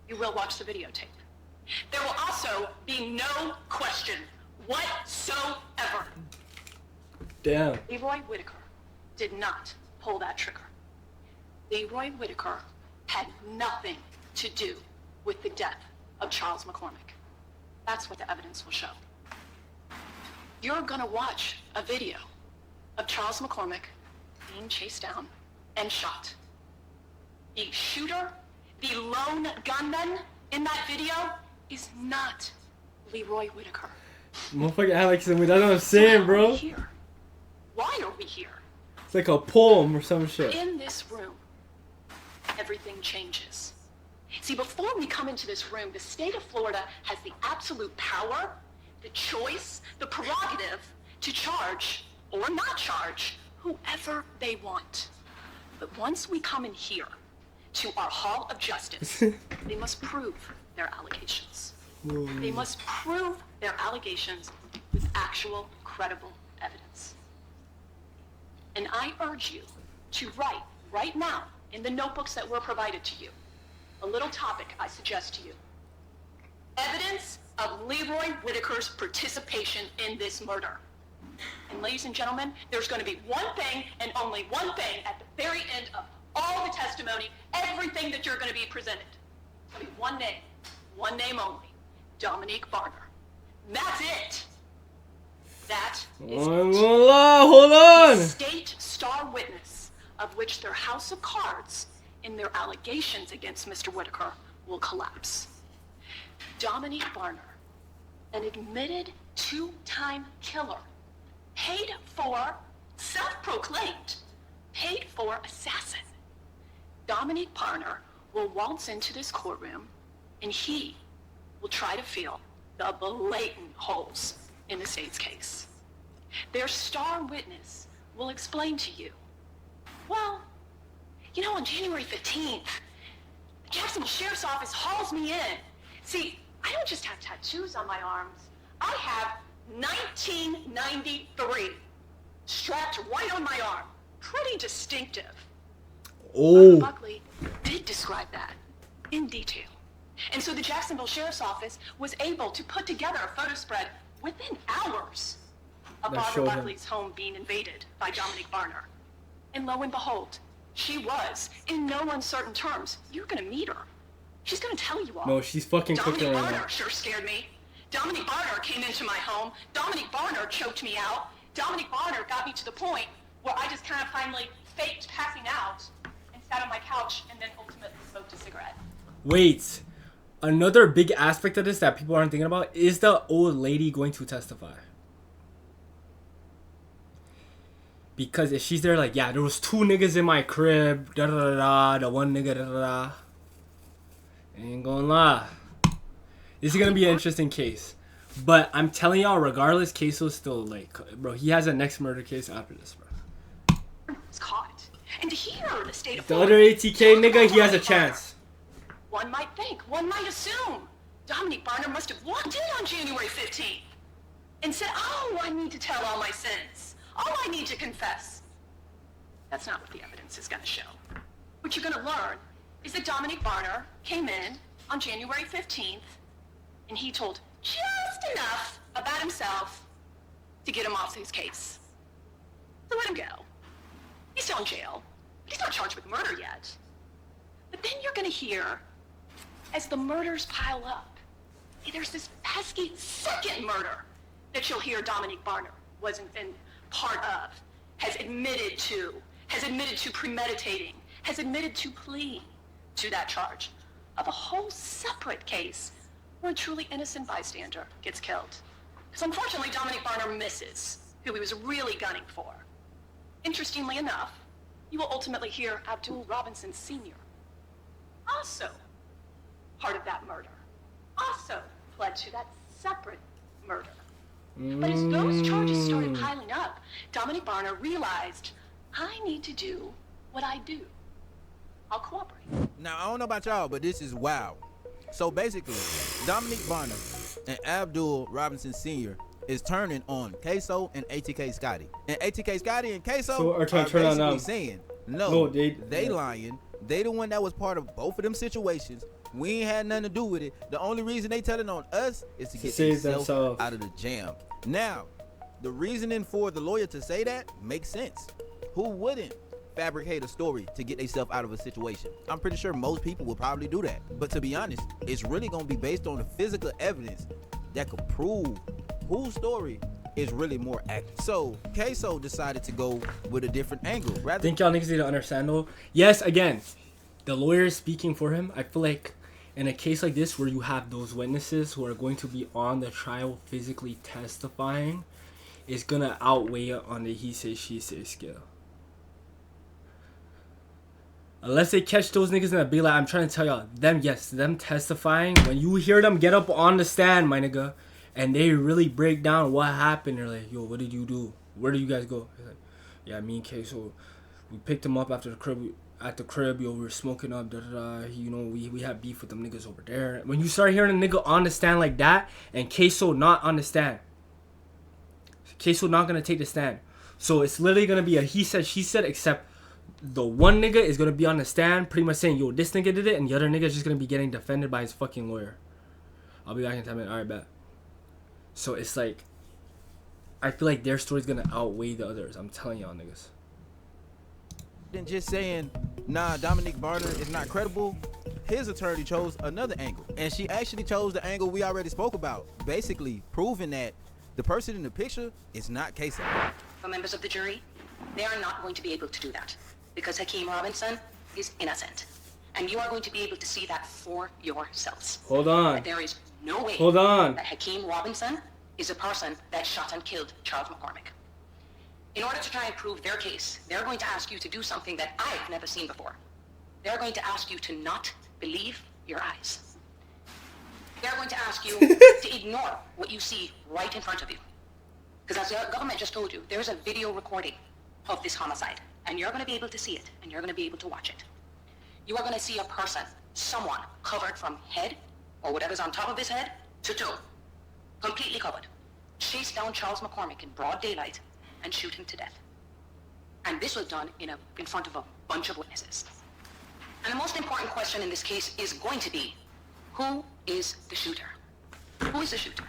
You will watch the videotape. There will also be no question whatsoever. Damn. Leroy Whitaker did not pull that trigger. Leroy Whitaker had nothing to do with the death of Charles McCormick. That's what the evidence will show. You're gonna watch a video of Charles McCormick being chased down and shot. The shooter, the lone gunman in that video is not Leroy Whitaker. Motherfucker Alex, that's what I'm saying, bro. Here. Why are we here? It's like a poem or some shit. In this room, everything changes. See, before we come into this room, the state of Florida has the absolute power, the choice, the prerogative to charge or not charge whoever they want. But once we come in here to our Hall of Justice, they must prove their allegations. They must prove their allegations with actual, credible evidence. And I urge you to write right now in the notebooks that were provided to you a little topic I suggest to you. Evidence of Leroy Whitaker's participation in this murder. And ladies and gentlemen, there's going to be one thing and only one thing at the very end of all the testimony, everything that you're going to be presented. It's going to be one name only, Dominique Barner. That's it. That is Hold on. the state star witness of which their house of cards in their allegations against Mr. Whitaker will collapse. Dominique Barner, an admitted two-time killer, paid for, self-proclaimed, paid for assassin. Dominique Barner will waltz into this courtroom and he will try to fill the blatant holes in the state's case. Their star witness will explain to you, well, you know, on January 15th, the Jacksonville Sheriff's Office hauls me in. See, I don't just have tattoos on my arms. I have 1993 strapped right on my arm. Pretty distinctive. Oh. Buckley did describe that in detail. And so the Jacksonville Sheriff's Office was able to put together a photo spread within hours of Barbara Buckley's home being invaded by Dominique Barner. And lo and behold, she was, in no uncertain terms, you're gonna meet her. She's gonna tell you all. No, she's fucking cooking Dominique right now. Barner sure scared me. Dominique Barner came into my home. Dominique Barner choked me out. Dominique Barner got me to the point where I just kind of finally faked passing out and sat on my couch and then ultimately smoked a cigarette. Wait. Another big aspect of this that people aren't thinking about is the old lady going to testify. Because if she's there like, yeah, there was two niggas in my crib, da da da da, the one nigga da da da. Ain't gonna lie. This is gonna be an interesting case. But I'm telling y'all, regardless, Ksoo's still like, bro, he has a next murder case after this, bro. Was caught. And to hear the state of The Florida other ATK talk nigga, about he has a Dominique chance. Barner, one might think, one might assume, Dominique Barner must have walked in on January 15th and said, oh, I need to tell all my sins. Oh, I need to confess. That's not what the evidence is going to show. What you're going to learn is that Dominique Barner came in on January 15th and he told just enough about himself to get him off his case. So let him go. He's still in jail. He's not charged with murder yet. But then you're going to hear, as the murders pile up, there's this pesky second murder that you'll hear Dominique Barner wasn't part of, has admitted to premeditating, has admitted to pleading to that charge of a whole separate case where a truly innocent bystander gets killed. Because unfortunately, Dominique Barner misses who he was really gunning for. Interestingly enough, you will ultimately hear Abdul Robinson Sr., also part of that murder, also pled to that separate murder. But as those charges started piling up, Dominique Barner realized, I need to do what I do. I'll cooperate. Now, I don't know about y'all, but this is wild. So basically, Dominique Barner and Abdul Robinson Sr. is turning on Ksoo and ATK Scotty. And ATK Scotty and Ksoo are trying to turn on basically them. saying, No, they yeah. lying. They the one that was part of both of them situations. We ain't had nothing to do with it. The only reason they telling on us is to get save themselves themselves out of the jam. Now, the reasoning for the lawyer to say that makes sense. Who wouldn't fabricate a story to get themselves out of a situation? I'm pretty sure most people would probably do that. But to be honest, it's really going to be based on the physical evidence that could prove whose story is really more accurate. So Ksoo decided to go with a different angle. I think y'all niggas need to understand though. Yes, again, the lawyer is speaking for him. I feel like in a case like this where you have those witnesses who are going to be on the trial physically testifying, is gonna outweigh it on the he say she say scale. Unless they catch those niggas in a be like, I'm trying to tell y'all, them testifying, when you hear them get up on the stand, my nigga, and they really break down what happened, they're like, yo, what did you do? Where did you guys go? Like, yeah, me and Ksoo, we picked him up after the crib, yo, we were smoking up, you know, we had beef with them niggas over there. When you start hearing a nigga on the stand like that, and Ksoo not on the stand, Ksoo not gonna take the stand. So it's literally gonna be a he said, she said, except the one nigga is gonna be on the stand pretty much saying, yo, this nigga did it, and the other nigga is just gonna be getting defended by his fucking lawyer. I'll be back in 10 minutes. Alright, bet. So it's like, I feel like their story's gonna outweigh the others. I'm telling y'all niggas. Than just saying, nah, Dominique Barner is not credible, his attorney chose another angle. And she actually chose the angle we already spoke about. Basically proving that the person in the picture is not Ksoo. For members of the jury, they are not going to be able to do that because Hakeem Robinson is innocent. And you are going to be able to see that for yourselves. Hold on. That there is no way Hold on. that Hakeem Robinson is a person that shot and killed Charles McCormick. In order to try and prove their case, they're going to ask you to do something that I've never seen before. They're going to ask you to not believe your eyes. They're going to ask you to ignore what you see right in front of you. Because as the government just told you, there's a video recording of this homicide. And you're going to be able to see it, and you're going to be able to watch it. You are going to see a person, someone, covered from head, or whatever's on top of his head, to toe. Completely covered. Chase down Charles McCormick in broad daylight and shoot him to death. And this was done in front of a bunch of witnesses. And the most important question in this case is going to be, who is the shooter? Who is the shooter?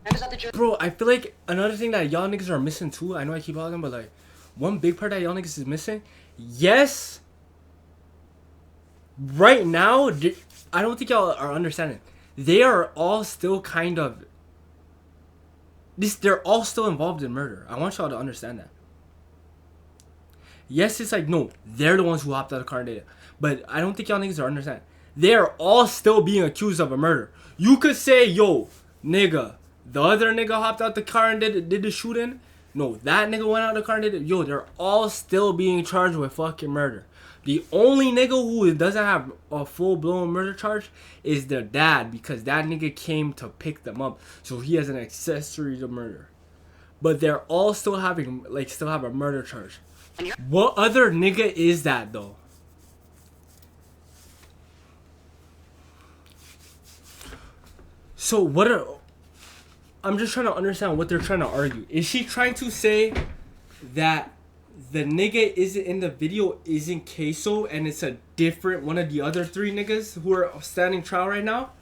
Members of the jury. Bro, I feel like another thing that y'all niggas are missing too, I know I keep talking, but like, one big part that y'all niggas is missing, yes, right now, I don't think y'all are understanding. They are all still kind of, they're all still involved in murder. I want y'all to understand that. Yes, it's like, no, they're the ones who hopped out of the car and did it. But I don't think y'all niggas are understanding. They are all still being accused of a murder. You could say, yo, nigga, the other nigga hopped out the car and did the shooting. No, that nigga went out of the car and did it. Yo, they're all still being charged with fucking murder. The only nigga who doesn't have a full-blown murder charge is their dad, because that nigga came to pick them up. So he has an accessory to murder. But they're all still having, like, still have a murder charge. What other nigga is that, though? So what are... I'm just trying to understand what they're trying to argue. Is she trying to say that the nigga isn't in the video isn't Ksoo and it's a different one of the other three niggas who are standing trial right now?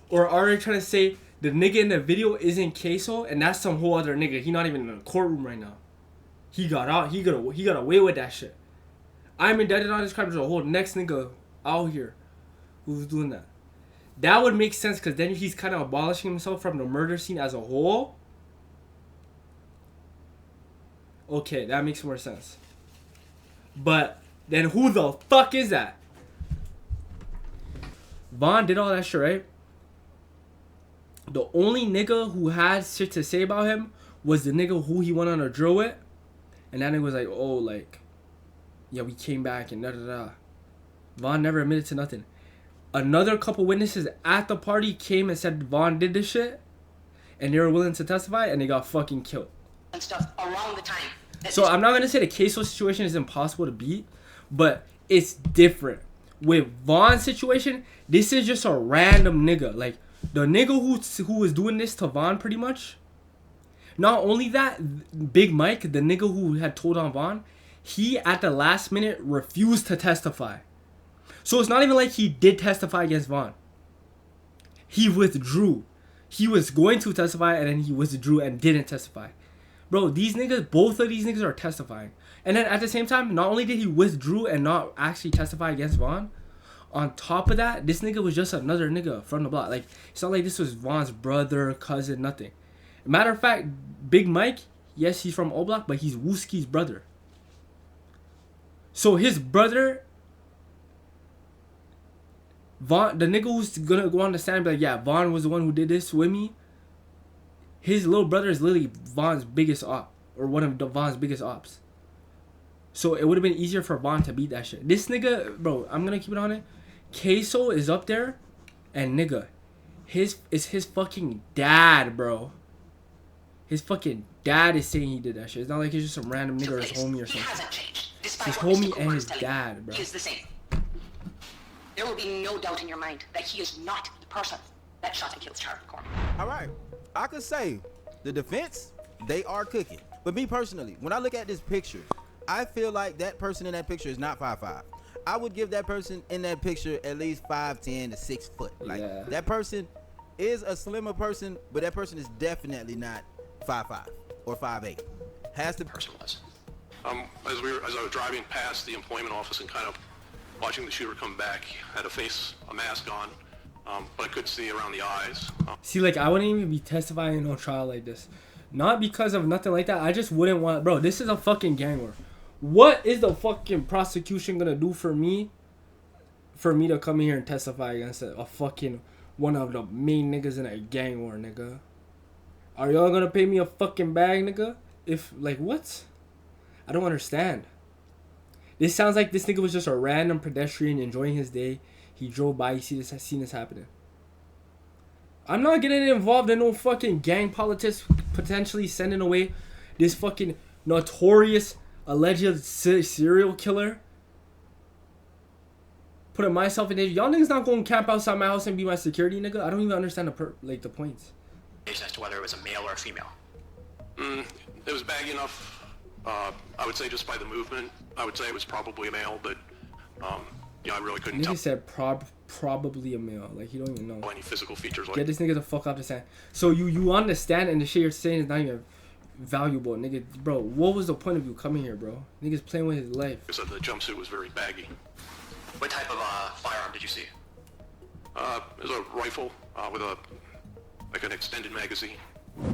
Or are they trying to say the nigga in the video isn't Ksoo and that's some whole other nigga? He not even in the courtroom right now. He got out. He got away with that shit. I'm indicted on this crime. There's a whole next nigga out here who's doing that. That would make sense because then he's kind of abolishing himself from the murder scene as a whole. Okay, that makes more sense. But then who the fuck is that? Vaughn did all that shit, right? The only nigga who had shit to say about him was the nigga who he went on a drill with. And that nigga was like, oh, like, yeah, we came back and da-da-da. Vaughn never admitted to nothing. Another couple witnesses at the party came and said Vaughn did this shit. And they were willing to testify and they got fucking killed. And stuff around the time. So I'm not going to say the Ksoo situation is impossible to beat. But it's different. With Vaughn's situation, this is just a random nigga. Like, the nigga who was doing this to Vaughn pretty much. Not only that, Big Mike, the nigga who had told on Vaughn, he at the last minute refused to testify. So it's not even like he did testify against Vaughn. He withdrew. He was going to testify and then he withdrew and didn't testify. Bro, these niggas, both of these niggas are testifying. And then at the same time, not only did he withdraw and not actually testify against Vaughn, on top of that, this nigga was just another nigga from the block. Like, it's not like this was Von's brother, cousin, nothing. Matter of fact, Big Mike, yes, he's from O Block, but he's Wooski's brother. So his brother, Von, the nigga who's gonna go on the stand and be like, yeah, Von was the one who did this with me. His little brother is literally Von's biggest op, or one of Von's biggest ops. So it would have been easier for Von to beat that shit. This nigga, bro, I'm gonna keep it on it. Ksoo is up there, and nigga, his fucking dad, bro. His fucking dad is saying he did that shit. It's not like he's just some random nigga or his homie or something. He hasn't changed. Despite His what Mr. homie Cooper and is his telling dad, you, bro. He is the same. There will be no doubt in your mind that he is not the person that shot and killed Charlie McCormick. All right, I could say the defense, they are cooking. But me personally, when I look at this picture, I feel like that person in that picture is not 5'5". I would give that person in that picture at least 5'10" to 6 foot. Like that person is a slimmer person, but that person is definitely not 5'5" or 5'8". Has to. Person was. As I was driving past the employment office and kind of watching the shooter come back, had a mask on, but I could see around the eyes. See, like, I wouldn't even be testifying in no trial like this. Not because of nothing like that. I just wouldn't want... Bro, this is a fucking gang war. What is the fucking prosecution gonna do for me? For me to come in here and testify against a fucking... one of the main niggas in a gang war, nigga. Are y'all gonna pay me a fucking bag, nigga? If... Like, what? I don't understand. This sounds like this nigga was just a random pedestrian enjoying his day. He drove by, seen this happening. I'm not getting involved in no fucking gang politics, potentially sending away this fucking notorious alleged serial killer. Putting myself in danger. Y'all niggas not going to camp outside my house and be my security, nigga. I don't even understand the points. As to whether it was a male or a female. It was baggy enough. I would say just by the movement, I would say it was probably a male, but I really couldn't tell. Nigga said probably a male. Like, you don't even know any physical features. Get this nigga the fuck off the stand. So you understand, and the shit you're saying is not even valuable, nigga. Bro, what was the point of you coming here, bro? Nigga's playing with his life. I said the jumpsuit was very baggy. What type of firearm did you see? It was a rifle with an extended magazine.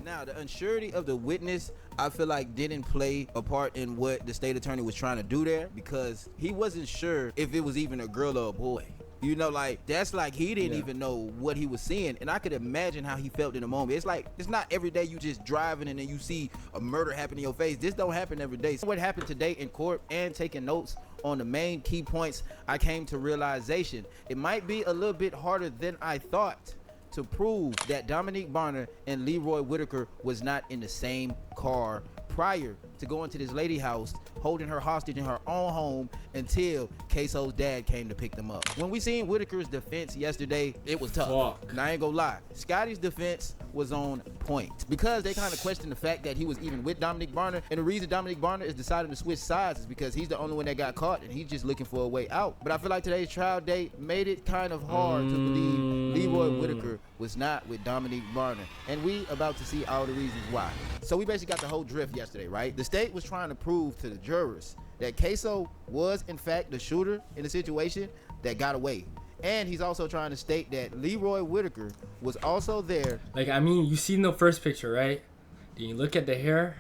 Now, the unsurety of the witness, I feel like didn't play a part in what the state attorney was trying to do there, because he wasn't sure if it was even a girl or a boy. You know, like, that's like he didn't even know what he was seeing, and I could imagine how he felt in the moment. It's like, it's not every day you just driving and then you see a murder happen in your face. This don't happen every day. So what happened today in court and taking notes on the main key points, I came to realization it might be a little bit harder than I thought to prove that Dominique Barner and Leroy Whitaker was not in the same car prior to going to this lady house, holding her hostage in her own home until Ksoo's dad came to pick them up. When we seen Whitaker's defense yesterday, it was tough. And I ain't gonna lie, Scotty's defense was on point, because they kind of questioned the fact that he was even with Dominique Barner, and the reason Dominique Barner is deciding to switch sides is because he's the only one that got caught and he's just looking for a way out. But I feel like today's trial date made it kind of hard to believe Leroy Whitaker was not with Dominique Barner, and we about to see all the reasons why. So we basically got the whole drift yesterday, right? The state was trying to prove to the jurors that Ksoo was in fact the shooter in the situation that got away. And he's also trying to state that Leroy Whitaker was also there. Like, I mean, you seen the first picture, right? Then you look at the hair.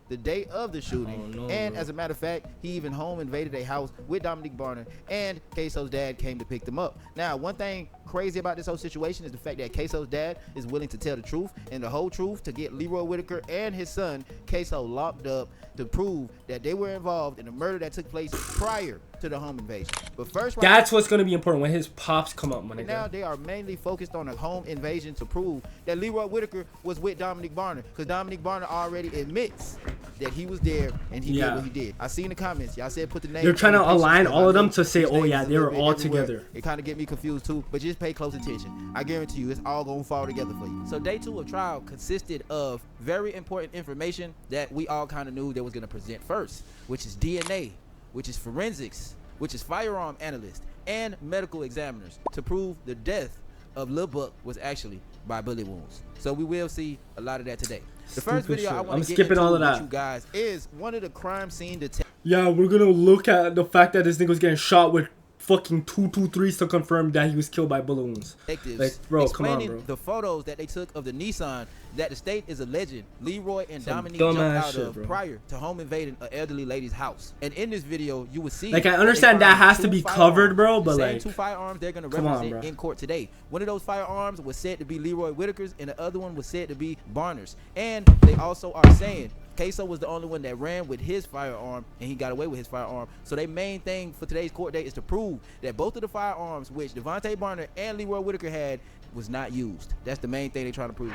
The day of the shooting. Oh, no, and bro. as a matter of fact, he even home invaded a house with Dominique Barner, and Ksoo's dad came to pick them up. Now, one thing crazy about this whole situation is the fact that Ksoo's dad is willing to tell the truth and the whole truth to get Leroy Whitaker and his son Ksoo locked up, to prove that they were involved in the murder that took place prior to the home invasion. But first, right, that's what's gonna be important when his pops come up, my nigga. now they are mainly focused on a home invasion to prove that Leroy Whitaker was with Dominique Barner, because Dominique Barner already admits that he was there and he did what he did. I seen the comments, y'all said put the name. They're trying to align all of them to say, oh yeah, they were all together. It kind of get me confused too, but just pay close attention. I guarantee you it's all gonna fall together for you. So day 2 of trial consisted of very important information that we all kind of knew they was gonna present first, which is DNA, which is forensics, which is firearm analysts and medical examiners, to prove the death of Lil Buck was actually by bullet wounds. So we will see a lot of that today. The first video I want to get into with you guys is one of the crime scene detectives. Yeah, we're gonna look at the fact that this nigga was getting shot with fucking 223s to confirm that he was killed by bullet wounds. Like, bro, come on, bro. The photos that they took of the Nissan that the state is alleging Leroy and Some Dominique jumped dumbass out shit, of bro. prior to home invading an elderly lady's house. And in this video, you will see. Like, I that understand they that found has to two be firearms, covered, bro, but the same like, two firearms they're gonna come on, represent bro. in court today. One of those firearms was said to be Leroy Whitaker's, and the other one was said to be Barner's. And they also are saying Ksoo was the only one that ran with his firearm, and he got away with his firearm. So their main thing for today's court date is to prove that both of the firearms which Devontae Barner and Leroy Whitaker had was not used. That's the main thing they're trying to prove.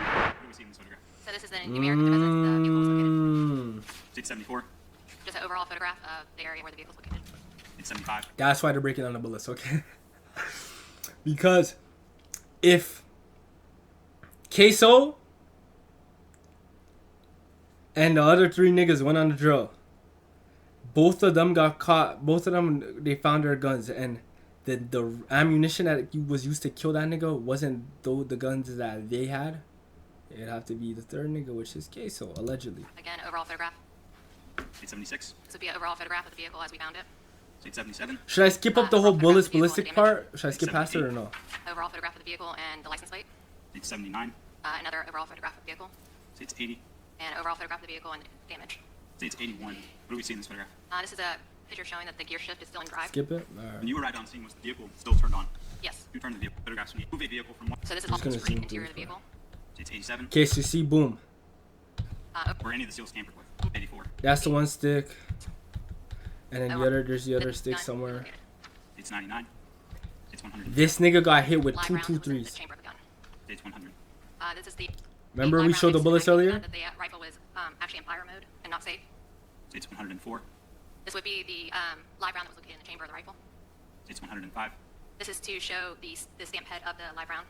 So this is the numeric evidence the vehicle was located. It's 74. Just an overall photograph of the area where the vehicle was located. It's 75. That's why they're breaking down the bullets, okay? Because if Ksoo and the other 3 niggas went on the drill, both of them got caught. Both of them, they found their guns, and the ammunition that was used to kill that nigga wasn't the guns that they had. It'd have to be the 3rd nigga, which is Ksoo, allegedly. Again, overall photograph. 876. This would be an overall photograph of the vehicle as we found it. 877. Should I skip up the whole bullets ballistic part? Should I skip past it or no? Overall photograph of the vehicle and the license plate. 879. Another overall photograph of the vehicle. It's 80. And overall photograph of the vehicle and the damage. It's 81. What do we see in this photograph? This is a picture showing that the gear shift is still in drive. Skip it? Alright. When you arrived on scene, was the vehicle still turned on? Yes. You turned the vehicle. Photographs when you move a vehicle from one. So this is Just also the gonna zoom interior of the through vehicle. It's 87. Okay, so you see, boom. Were any of the seals tampered with? 84. That's the one stick. And then there's the other This stick gun somewhere. located. It's 99. It's 100. This nigga got hit with Live 2 rounds was in the 223s. chamber of the gun. It's 100. This is the. Remember live we round showed the mix bullets indicating earlier? That the rifle was actually in fire mode and not safe. It's 104. This would be the live round that was located in the chamber of the rifle. It's 105. This is to show the stamp head of the live round.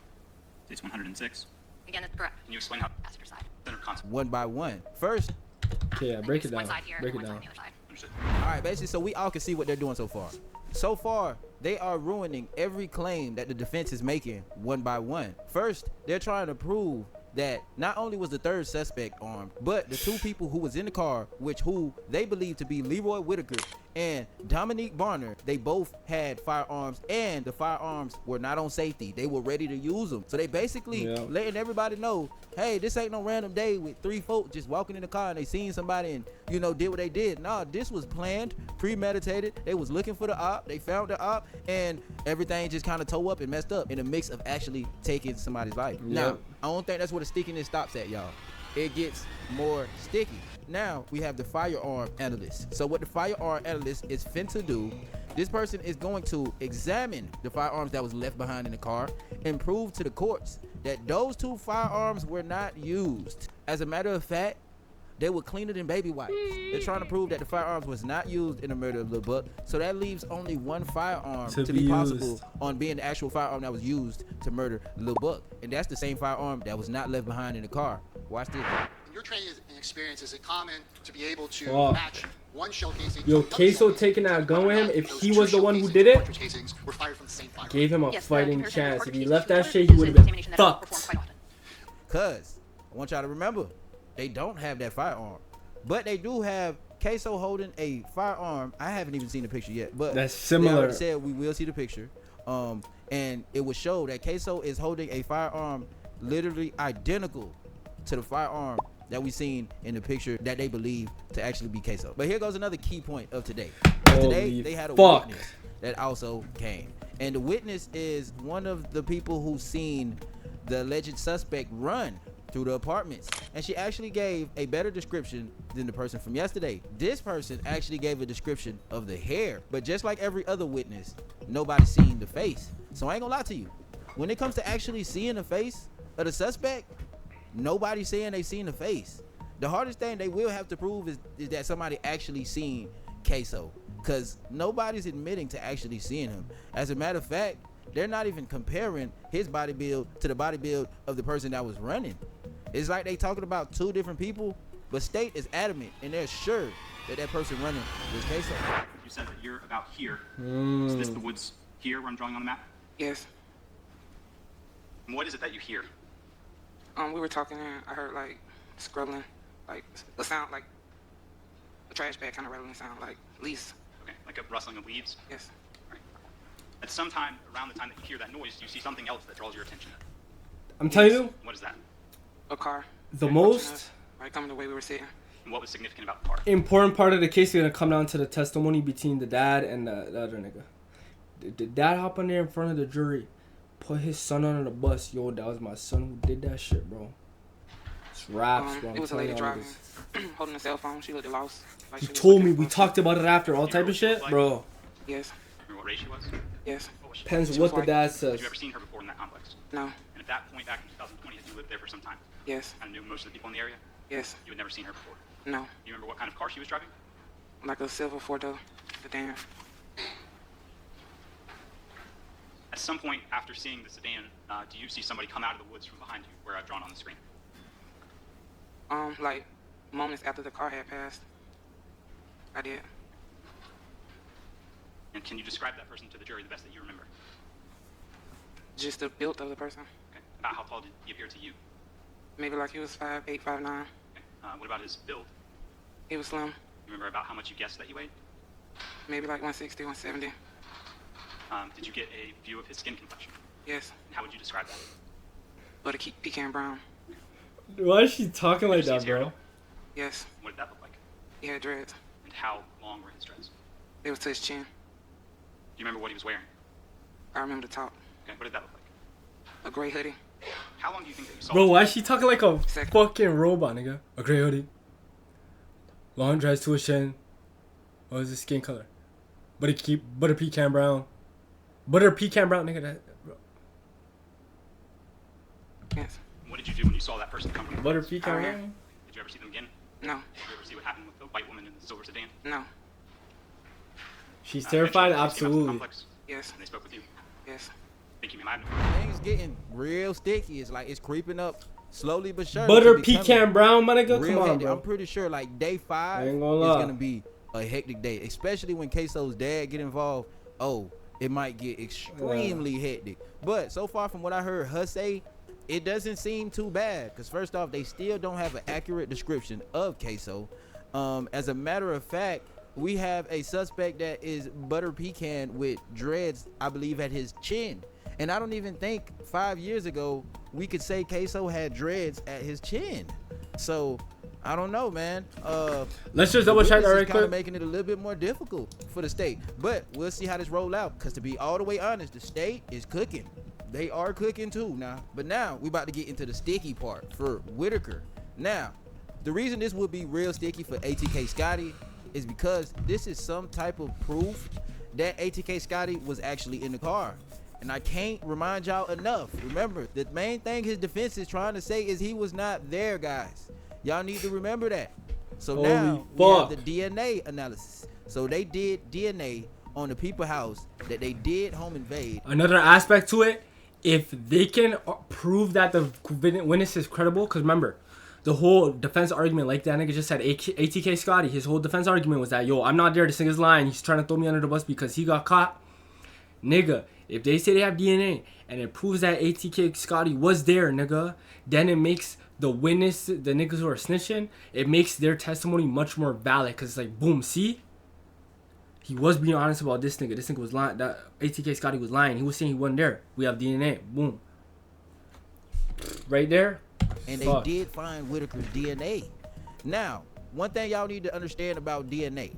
It's 106. Again, that's correct. Can you explain how Passenger side. center constant? One by one. First, Okay, yeah, break it One down. side here Break and it one side down. on the other side. Understood. all right, basically, so we all can see what they're doing so far. So far, they are ruining every claim that the defense is making one by one. First, they're trying to prove that not only was the 3rd suspect armed, but the 2 people who was in the car, who they believe to be Leroy Whitaker and Dominique Barner, they both had firearms, and the firearms were not on safety. They were ready to use them. So they basically letting everybody know, hey, this ain't no random day with 3 folk just walking in the car and they seen somebody and, you know, did what they did. Nah, this was planned, premeditated. They was looking for the op. They found the op, and everything just kind of tore up and messed up in the mix of actually taking somebody's life. Now, I don't think that's where the stickiness stops at, y'all. It gets more sticky. Now we have the firearm analyst. So what the firearm analyst is finna do, this person is going to examine the firearms that was left behind in the car and prove to the courts that those 2 firearms were not used. As a matter of fact, they were cleaner than baby wipes. They're trying to prove that the firearms was not used in the murder of Lil Buck. So that leaves only one firearm to be possible on being the actual firearm that was used to murder Lil Buck. And that's the same firearm that was not left behind in the car. Watch this. In your training and experience, is it common to be able to match one shell casing? Yo, Ksoo taking that gun with him, if he was the one who did it, gave him a fighting chance. If he left that shit, he would have been fucked. Cause I want y'all to remember, they don't have that firearm, but they do have Ksoo holding a firearm. I haven't even seen the picture yet, but that's similar. They already said we will see the picture, and it will show that Ksoo is holding a firearm literally identical to the firearm that we seen in the picture that they believe to actually be Ksoo. But here goes another key point of today. Today they had a witness that also came, and the witness is one of the people who seen the alleged suspect run through the apartments, and she actually gave a better description than the person from yesterday. This person actually gave a description of the hair, but just like every other witness, nobody seen the face. So I ain't gonna lie to you, when it comes to actually seeing the face of the suspect, nobody's saying they seen the face. The hardest thing they will have to prove is that somebody actually seen Ksoo, because nobody's admitting to actually seeing him. As a matter of fact, they're not even comparing his body build to the body build of the person that was running. It's like they talking about 2 different people, but state is adamant and they're sure that that person running was Ksoo. You said that you're about here. Is this the woods here where I'm drawing on the map? Yes. And what is it that you hear? We were talking and I heard like scrubbing, like the sound, like a trash bag kind of rattling sound, like leaves. Okay, like a rustling of leaves? Yes. Right. At some time around the time that you hear that noise, you see something else that draws your attention. I'm telling you, What is that? A car. the most Right, coming the way we were sitting. And what was significant about the car? important part of the case is gonna come down to the testimony between the dad and the other nigga. The dad hop on there in front of the jury, put his son on the bus. Yo, that was my son who did that shit, bro. It's raps, bro. It was a lady driving, holding a cell phone. She looked lost. Like He told me, we talked about it after, all type of shit, bro. Yes. Remember what race she was? Yes. Depends what the dad says. Had you ever seen her before in that complex? No. And at that point back in 2020, had you lived there for some time? Yes. Kind of knew most of the people in the area? Yes. You had never seen her before? No. You remember what kind of car she was driving? Like a silver four-door sedan. At some point after seeing the sedan, do you see somebody come out of the woods from behind you, where I've drawn on the screen? Like moments after the car had passed. I did. And can you describe that person to the jury the best that you remember? Just the build of the person. Okay. About how tall did he appear to you? Maybe like he was 5'8", 5'9". Okay. What about his build? He was slim. You remember about how much you guessed that he weighed? Maybe like 160, 170. Did you get a view of his skin complexion? Yes. And how would you describe that? But a pecan brown. Why is she talking like Did you see that, his hair? bro? Yes. What did that look like? He had dreads. And how long were his dreads? They was to his chin. Do you remember what he was wearing? I remember the top. Okay. What did that look like? A gray hoodie. How long do you think that you saw? Bro, why is she talking like a fucking robot, nigga? A gray hoodie. Long dreads to his chin. What was his skin color? Butter pecan brown. Butter pecan brown, nigga. That, bro. Yes. What did you do when you saw that person come from the Butter woods? pecan brown. Did you ever see them again? No. Did you ever see what happened with the white woman in the silver sedan? No. She's terrified, Eventually, they came out to the absolutely. complex, Yes. and they spoke with you. Yes. Thank you, ma'am. I have no Things getting real sticky. It's like it's creeping up slowly but surely. Butter to becoming pecan brown, my nigga. real Come on, hectic. bro. I'm pretty sure like day 5 ain't is gonna lie. gonna be a hectic day, especially when Ksoo's dad get involved. Oh, it might get extremely hectic. But so far from what I heard her say, it doesn't seem too bad. Because first off, they still don't have an accurate description of Ksoo. As a matter of fact, we have a suspect that is butter pecan with dreads, I believe, at his chin. And I don't even think 5 years ago we could say Ksoo had dreads at his chin. So I don't know, man. Let's just double check that right kind quick. of making it a little bit more difficult for the state. But we'll see how this roll out. Because to be all the way honest, the state is cooking. They are cooking too now. But now we about to get into the sticky part for Whitaker. Now, the reason this would be real sticky for ATK Scotty is because this is some type of proof that ATK Scotty was actually in the car. And I can't remind y'all enough. Remember, the main thing his defense is trying to say is he was not there, guys. Y'all need to remember that. So Holy now we have fuck. the DNA analysis. So they did DNA on the people house that they did home invade. Another aspect to it, if they can prove that the witness is credible, because remember, the whole defense argument, like that nigga just said, ATK Scotty, his whole defense argument was that, yo, I'm not there, this nigga's lying, he's trying to throw me under the bus because he got caught. Nigga, if they say they have DNA and it proves that ATK Scotty was there, nigga, then it makes the witness, the niggas who are snitching, it makes their testimony much more valid, because it's like, boom, see? He was being honest about this nigga. This nigga was lying. That ATK Scotty was lying. He was saying he wasn't there. We have DNA. Boom. Right there. And Fuck. they did find Whitaker's DNA. Now, one thing y'all need to understand about DNA.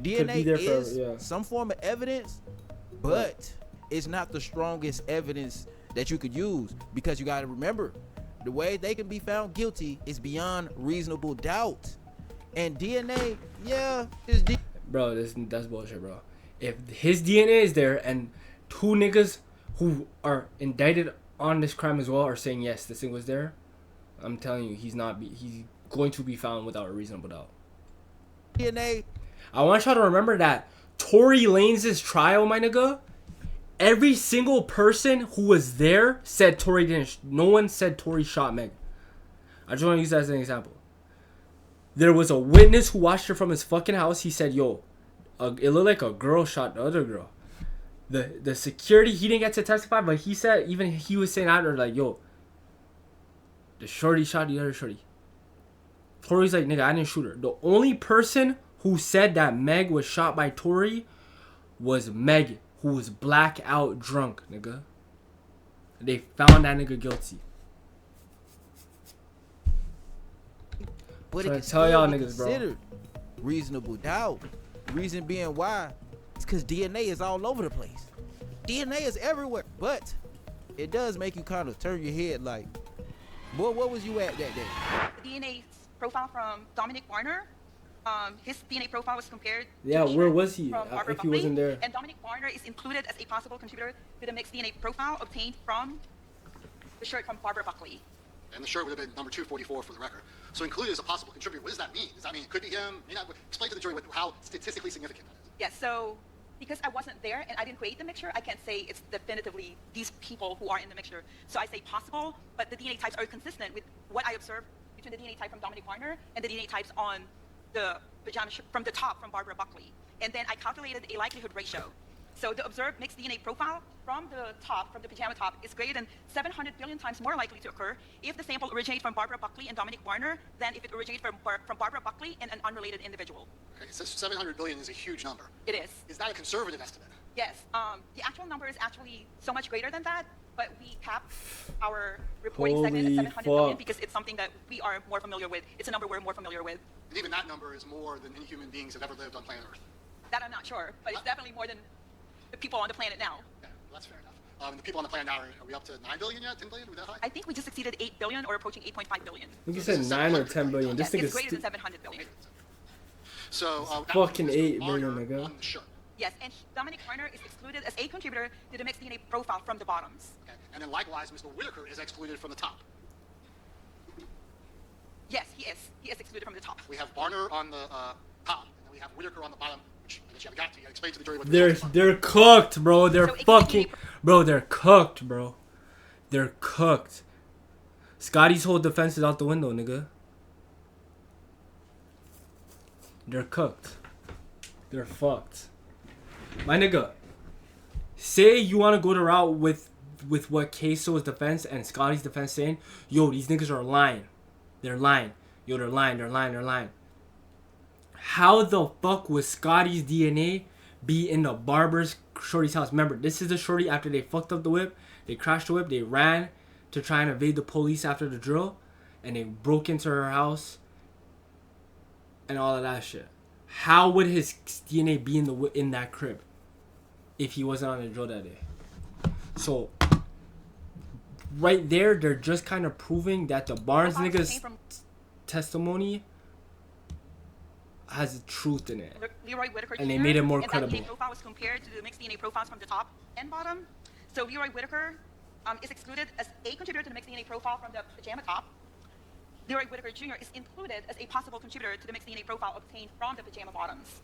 DNA there is for, yeah. some form of evidence, but it's not the strongest evidence that you could use, because you got to remember, the way they can be found guilty is beyond reasonable doubt. And DNA, yeah, is Bro, that's bullshit, bro. If his DNA is there and two niggas who are indicted on this crime as well are saying yes, this thing was there, I'm telling you, he's going to be found without a reasonable doubt. DNA. I want y'all to remember that Tory Lanez' trial, my nigga, every single person who was there said Tory didn't. No one said Tory shot Meg. I just want to use that as an example. There was a witness who watched her from his fucking house. He said, yo, it looked like a girl shot the other girl. The security, he didn't get to testify, but he said, even he was saying after, like, yo, the shorty shot the other shorty. Tory's like, nigga, I didn't shoot her. The only person who said that Meg was shot by Tory was Meg, who was blackout drunk, nigga. They found that nigga guilty. But Tryna it can tell y'all still be niggas, bro. considered reasonable doubt. Reason being why? It's because DNA is all over the place. DNA is everywhere. But it does make you kind of turn your head like, boy, what was you at that day? The DNA profile from Dominic Warner, his DNA profile was compared Yeah, to where was he from Barbara if he Buckley, wasn't there? and Dominic Warner is included as a possible contributor to the mixed DNA profile obtained from the shirt from Barbara Buckley. And the shirt would have been number 244 for the record. So included as a possible contributor. What does that mean? Does that mean it could be him? Explain to the jury how statistically significant that is. Yes, so because I wasn't there and I didn't create the mixture, I can't say it's definitively these people who are in the mixture. So I say possible, but the DNA types are consistent with what I observed between the DNA type from Dominic Warner and the DNA types on the pajama shirt from the top from Barbara Buckley. And then I calculated a likelihood ratio. So the observed mixed DNA profile from the top, from the pajama top, is greater than 700 billion times more likely to occur if the sample originates from Barbara Buckley and Dominic Warner than if it originates from Barbara Buckley and an unrelated individual. Okay, so 700 billion is a huge number. It is. Is that a conservative estimate? Yes. The actual number is actually so much greater than that, but we cap our reporting segment at 700 billion because it's something that we are more familiar with. It's a number we're more familiar with. And even that number is more than any human beings have ever lived on planet Earth. That I'm not sure, but it's definitely more than the people on the planet now. Yeah, well, that's fair enough. The people on the planet now, are we up to 9 billion yet? 10 billion? Are we that high? I think we just exceeded 8 billion or approaching 8.5 billion. I think you said 9 or 10 billion. Yes, This thing it's is greater than 700 billion. So, fucking 8 billion, nigga. On the shirt. Yes, and Dominic Warner is excluded as a contributor to the mixed DNA profile from the bottoms. Okay. And then likewise, Mr. Whitaker is excluded from the top. Yes, he is. He is excluded from the top. We have Barner on the top, and then we have Whitaker on the bottom, which I guess you haven't got to. You gotta explain to the jury what They're cooked, bro. They're fucking... Bro, they're cooked, bro. They're cooked. Scotty's whole defense is out the window, nigga. They're cooked. They're fucked. My nigga, say you want to go the route with what Ksoo's defense and Scotty's defense saying, yo, these niggas are lying. They're lying. Yo, they're lying. How the fuck would Scotty's DNA be in the barber's shorty's house? Remember, this is the shorty after they fucked up the whip. They crashed the whip. They ran to try and evade the police after the drill. And they broke into her house. And all of that shit. How would his DNA be in that crib if he wasn't on the drill that day? So, right there, they're just kind of proving that the Barnes niggas' testimony has truth in it. Leroy Whitaker And they Jr. made it more and credible. that DNA profile was compared to the mixed DNA profiles from the top and bottom. So Leroy Whitaker is excluded as a contributor to the mixed DNA profile from the pajama top. Leroy Whitaker Jr. is included as a possible contributor to the mixed DNA profile obtained from the pajama bottoms.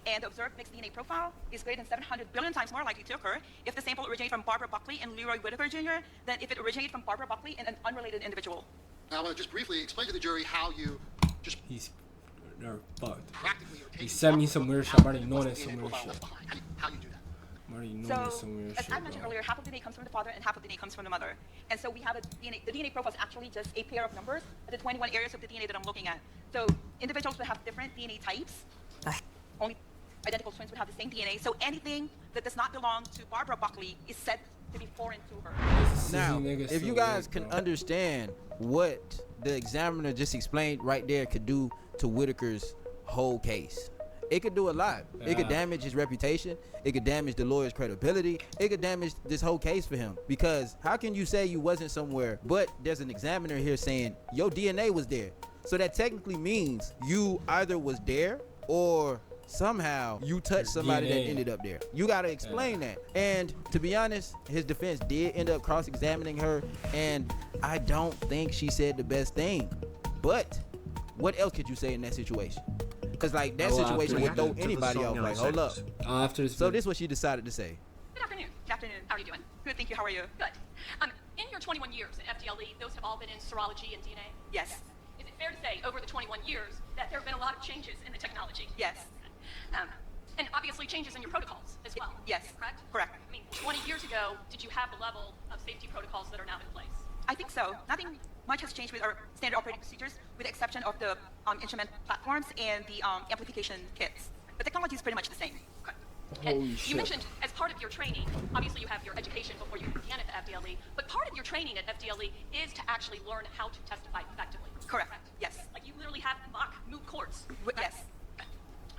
And the observed mixed DNA profile is greater than 700 billion times more likely to occur if the sample originates from Barbara Buckley and Leroy Whitaker Jr. than if it originated from Barbara Buckley and an unrelated individual. Now, I want to just briefly explain to the jury how you just They're fucked. practically are He sent me some weird shit. I'm already knowing it's some weird shit. How you do that? I'm already knowing So, it's some weird as shit, I mentioned bro. earlier, half of the DNA comes from the father and half of the DNA comes from the mother. And so we have the DNA profile is actually just a pair of numbers at the 21 areas of the DNA that I'm looking at. So individuals would have different DNA types. Only identical twins would have the same DNA. So anything that does not belong to Barbara Buckley is said to be foreign to her. Now, if you guys can understand what the examiner just explained right there could do to Whitaker's whole case. It could do a lot. It could damage his reputation. It could damage the lawyer's credibility. It could damage this whole case for him. Because how can you say you wasn't somewhere, but there's an examiner here saying your DNA was there? So that technically means you either was there or somehow you touched somebody that ended up there. You got to explain that. And to be honest, his defense did end up cross-examining her. And I don't think she said the best thing. But what else could you say in that situation? Because like that situation would throw anybody off. Like, hold up. So this is what she decided to say. Good afternoon. Good afternoon. How are you doing? Good, thank you. How are you? Good. In your 21 years at FDLE, those have all been in serology and DNA? Yes. Is it fair to say, over the 21 years, that there have been a lot of changes in the technology? Yes. And obviously changes in your protocols as well? Yes. Correct? Correct. I mean, 20 years ago, did you have the level of safety protocols that are now in place? I think so. Nothing much has changed with our standard operating procedures, with the exception of the instrument platforms and the amplification kits. The technology is pretty much the same. Okay. And Holy you shit. mentioned as part of your training, obviously you have your education before you began at the FDLE, but part of your training at FDLE is to actually learn how to testify effectively. Correct. Yes. Like you literally have mock moot courts. Yes.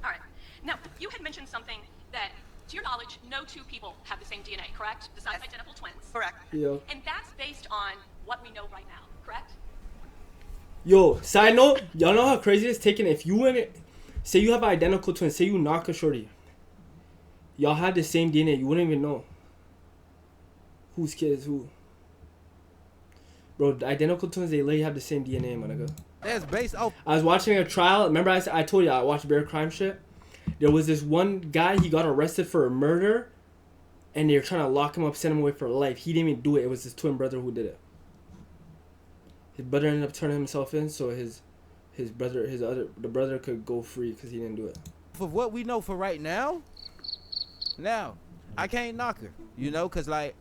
All right. Now, you had mentioned something that, to your knowledge, no two people have the same DNA, correct? Besides identical twins. Correct. Yo. And that's based on what we know right now, correct? Yo, side note, y'all know how crazy it's taking if you wouldn't say you have identical twins, say you knock a shorty. Y'all had the same DNA, you wouldn't even know whose kid is who. Bro, the identical twins, they literally have the same DNA, my nigga. That's based off. I was watching a trial. Remember I told you I watched Bear Crime shit? There was this one guy, he got arrested for a murder, and they were trying to lock him up, send him away for life. He didn't even do it. It was his twin brother who did it. His brother ended up turning himself in, so the brother could go free because he didn't do it. For what we know for right now, I can't knock her, you know, because, like,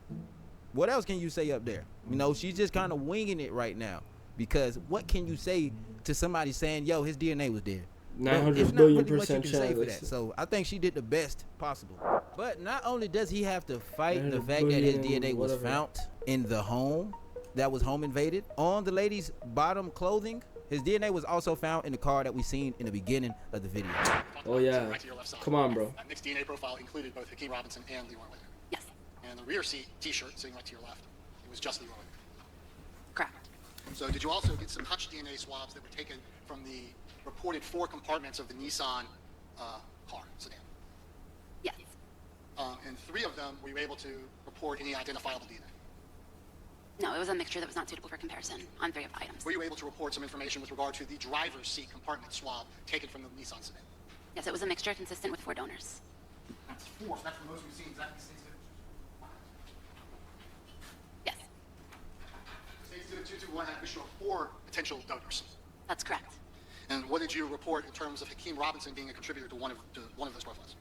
what else can you say up there? You know, she's just kind of winging it right now. Because what can you say to somebody saying, yo, his DNA was there? 900 billion percent chance. So I think she did the best possible. But not only does he have to fight the fact that his DNA was found in the home that was home invaded on the lady's bottom clothing, his DNA was also found in the car that we seen in the beginning of the video. Oh yeah, right to your left side. Come on, bro. That mixed DNA profile included both Hakeem Robinson and Leroy Whitaker. Yes. And the rear seat T-shirt sitting right to your left, it was just Leroy Whitaker. Correct. So did you also get some touch DNA swabs that were taken from the reported 4 compartments of the Nissan car, sedan? Yes. And 3 of them, were you able to report any identifiable DNA? No, it was a mixture that was not suitable for comparison on 3 of the items. Were you able to report some information with regard to the driver's seat compartment swab taken from the Nissan sedan? Yes, it was a mixture consistent with 4 donors. That's 4, so that's the most we've seen. Is that Yes. States did 221 had a mixture of 4 potential donors. That's correct. And what did you report in terms of Hakeem Robinson being a contributor to one of those profiles?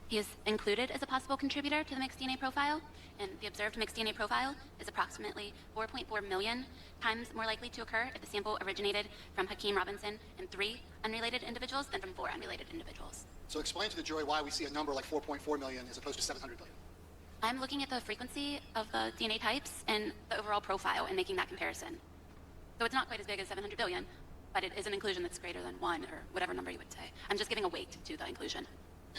He is included as a possible contributor to the mixed DNA profile, and the observed mixed DNA profile is approximately 4.4 million times more likely to occur if the sample originated from Hakeem Robinson and 3 unrelated individuals than from 4 unrelated individuals. So explain to the jury why we see a number like 4.4 million as opposed to 700 billion. I'm looking at the frequency of the DNA types and the overall profile and making that comparison. So it's not quite as big as 700 billion, but it is an inclusion that's greater than 1, or whatever number you would say. I'm just giving a weight to the inclusion.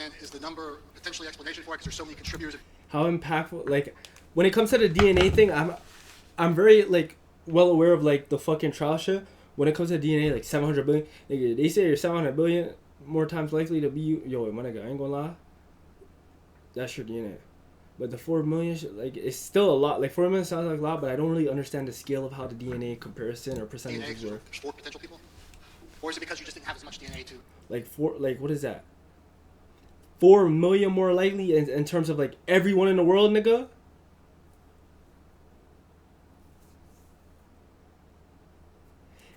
And is the number potentially explanation for it because there's so many contributors? How impactful, like, when it comes to the DNA thing, I'm very, like, well aware of, like, the fucking trial shit. When it comes to DNA, like, 700 billion, nigga, they say you're 700 billion more times likely to be you. Yo, my nigga, I ain't gonna lie. That's your DNA. But the 4 million, like, it's still a lot. Like, 4 million sounds like a lot, but I don't really understand the scale of how the DNA comparison or percentages work. There's 4 potential people? Or is it because you just didn't have as much DNA to... Like, what is that? 4 million more likely in terms of, like, everyone in the world, nigga?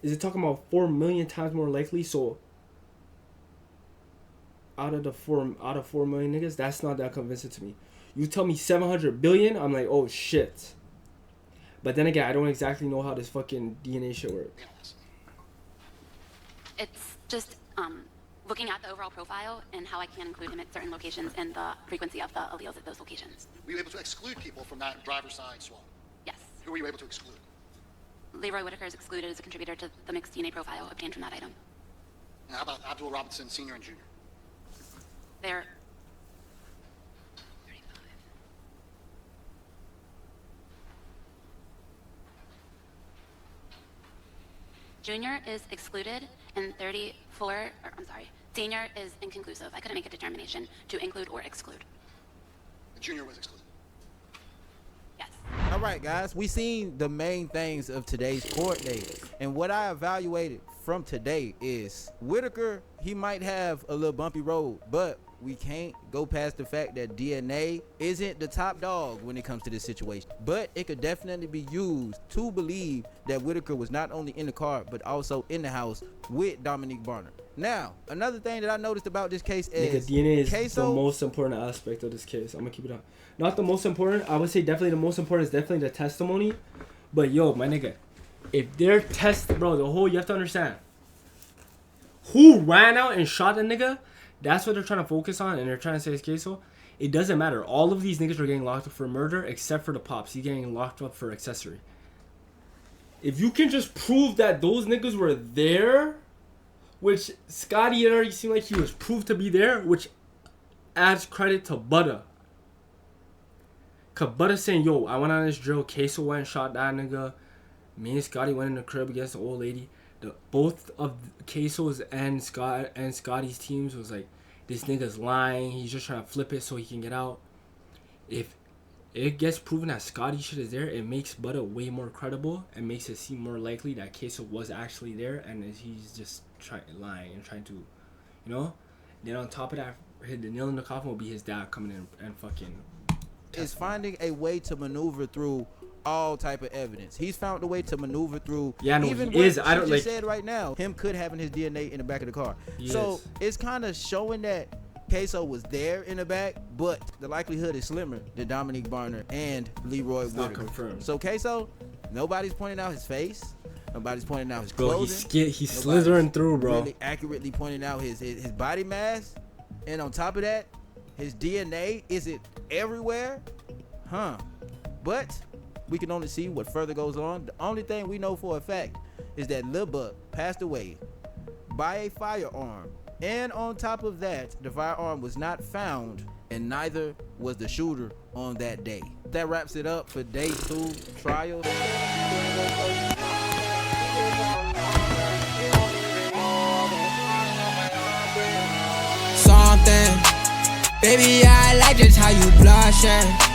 Is it talking about 4 million times more likely? So out of 4 million niggas, that's not that convincing to me. You tell me 700 billion, I'm like, oh shit. But then again, I don't exactly know how this fucking DNA shit works. It's just looking at the overall profile and how I can include him at certain locations and the frequency of the alleles at those locations. Were you able to exclude people from that driver's side swab? Yes. Who were you able to exclude? Leroy Whitaker is excluded as a contributor to the mixed DNA profile obtained from that item. And how about Abdul Robinson, Sr. and Jr.? They're Junior is excluded, and Senior is inconclusive. I couldn't make a determination to include or exclude. The Junior was excluded. Yes. All right, guys, we seen the main things of today's court date, and what I evaluated from today is Whitaker, he might have a little bumpy road, but we can't go past the fact that DNA isn't the top dog when it comes to this situation. But it could definitely be used to believe that Whitaker was not only in the car, but also in the house with Dominique Barner. Now, another thing that I noticed about this case is DNA is Ksoo, the most important aspect of this case. I'm gonna keep it on. Not the most important. I would say definitely the most important is definitely the testimony. But yo, my nigga, if they're you have to understand. Who ran out and shot a nigga? That's what they're trying to focus on, and they're trying to say it's Ksoo. It doesn't matter. All of these niggas are getting locked up for murder, except for the Pops. He's getting locked up for accessory. If you can just prove that those niggas were there, which Scotty had already seemed like he was proved to be there, which adds credit to Butter. Cause Butter saying, yo, I went on this drill, Ksoo went and shot that nigga. Me and Scotty went in the crib against the old lady. Both of Ksoo's and Scotty's teams was like, this nigga's lying. He's just trying to flip it so he can get out. If it gets proven that Scotty shit is there, it makes Butter way more credible and makes it seem more likely that Ksoo was actually there and he's just lying and trying to, you know. Then on top of that, the nail in the coffin will be his dad coming in and fucking. Is finding a way to maneuver through all type of evidence. He's found a way to maneuver through. Yeah, no, even he is. I don't like. Said right now, him could having his DNA in the back of the car. So it's kind of showing that Ksoo was there in the back, but the likelihood is slimmer than Dominique Barner and Leroy Whitaker. Not confirmed. So Ksoo, nobody's pointing out his face. Nobody's pointing out his clothing. Bro, he's slithering through, bro. Really accurately pointing out his body mass, and on top of that, his DNA. Is it everywhere? Huh? But we can only see what further goes on. The only thing we know for a fact is that Lil Buck passed away by a firearm. And on top of that, the firearm was not found, and neither was the shooter on that day. That wraps it up for day 2 trial. Something, baby, I like just how you blushing.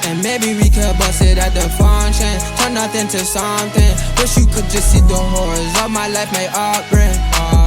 And maybe we could bust it at the function. Turn nothing to something. Wish you could just see the horrors of my life, my upbringing.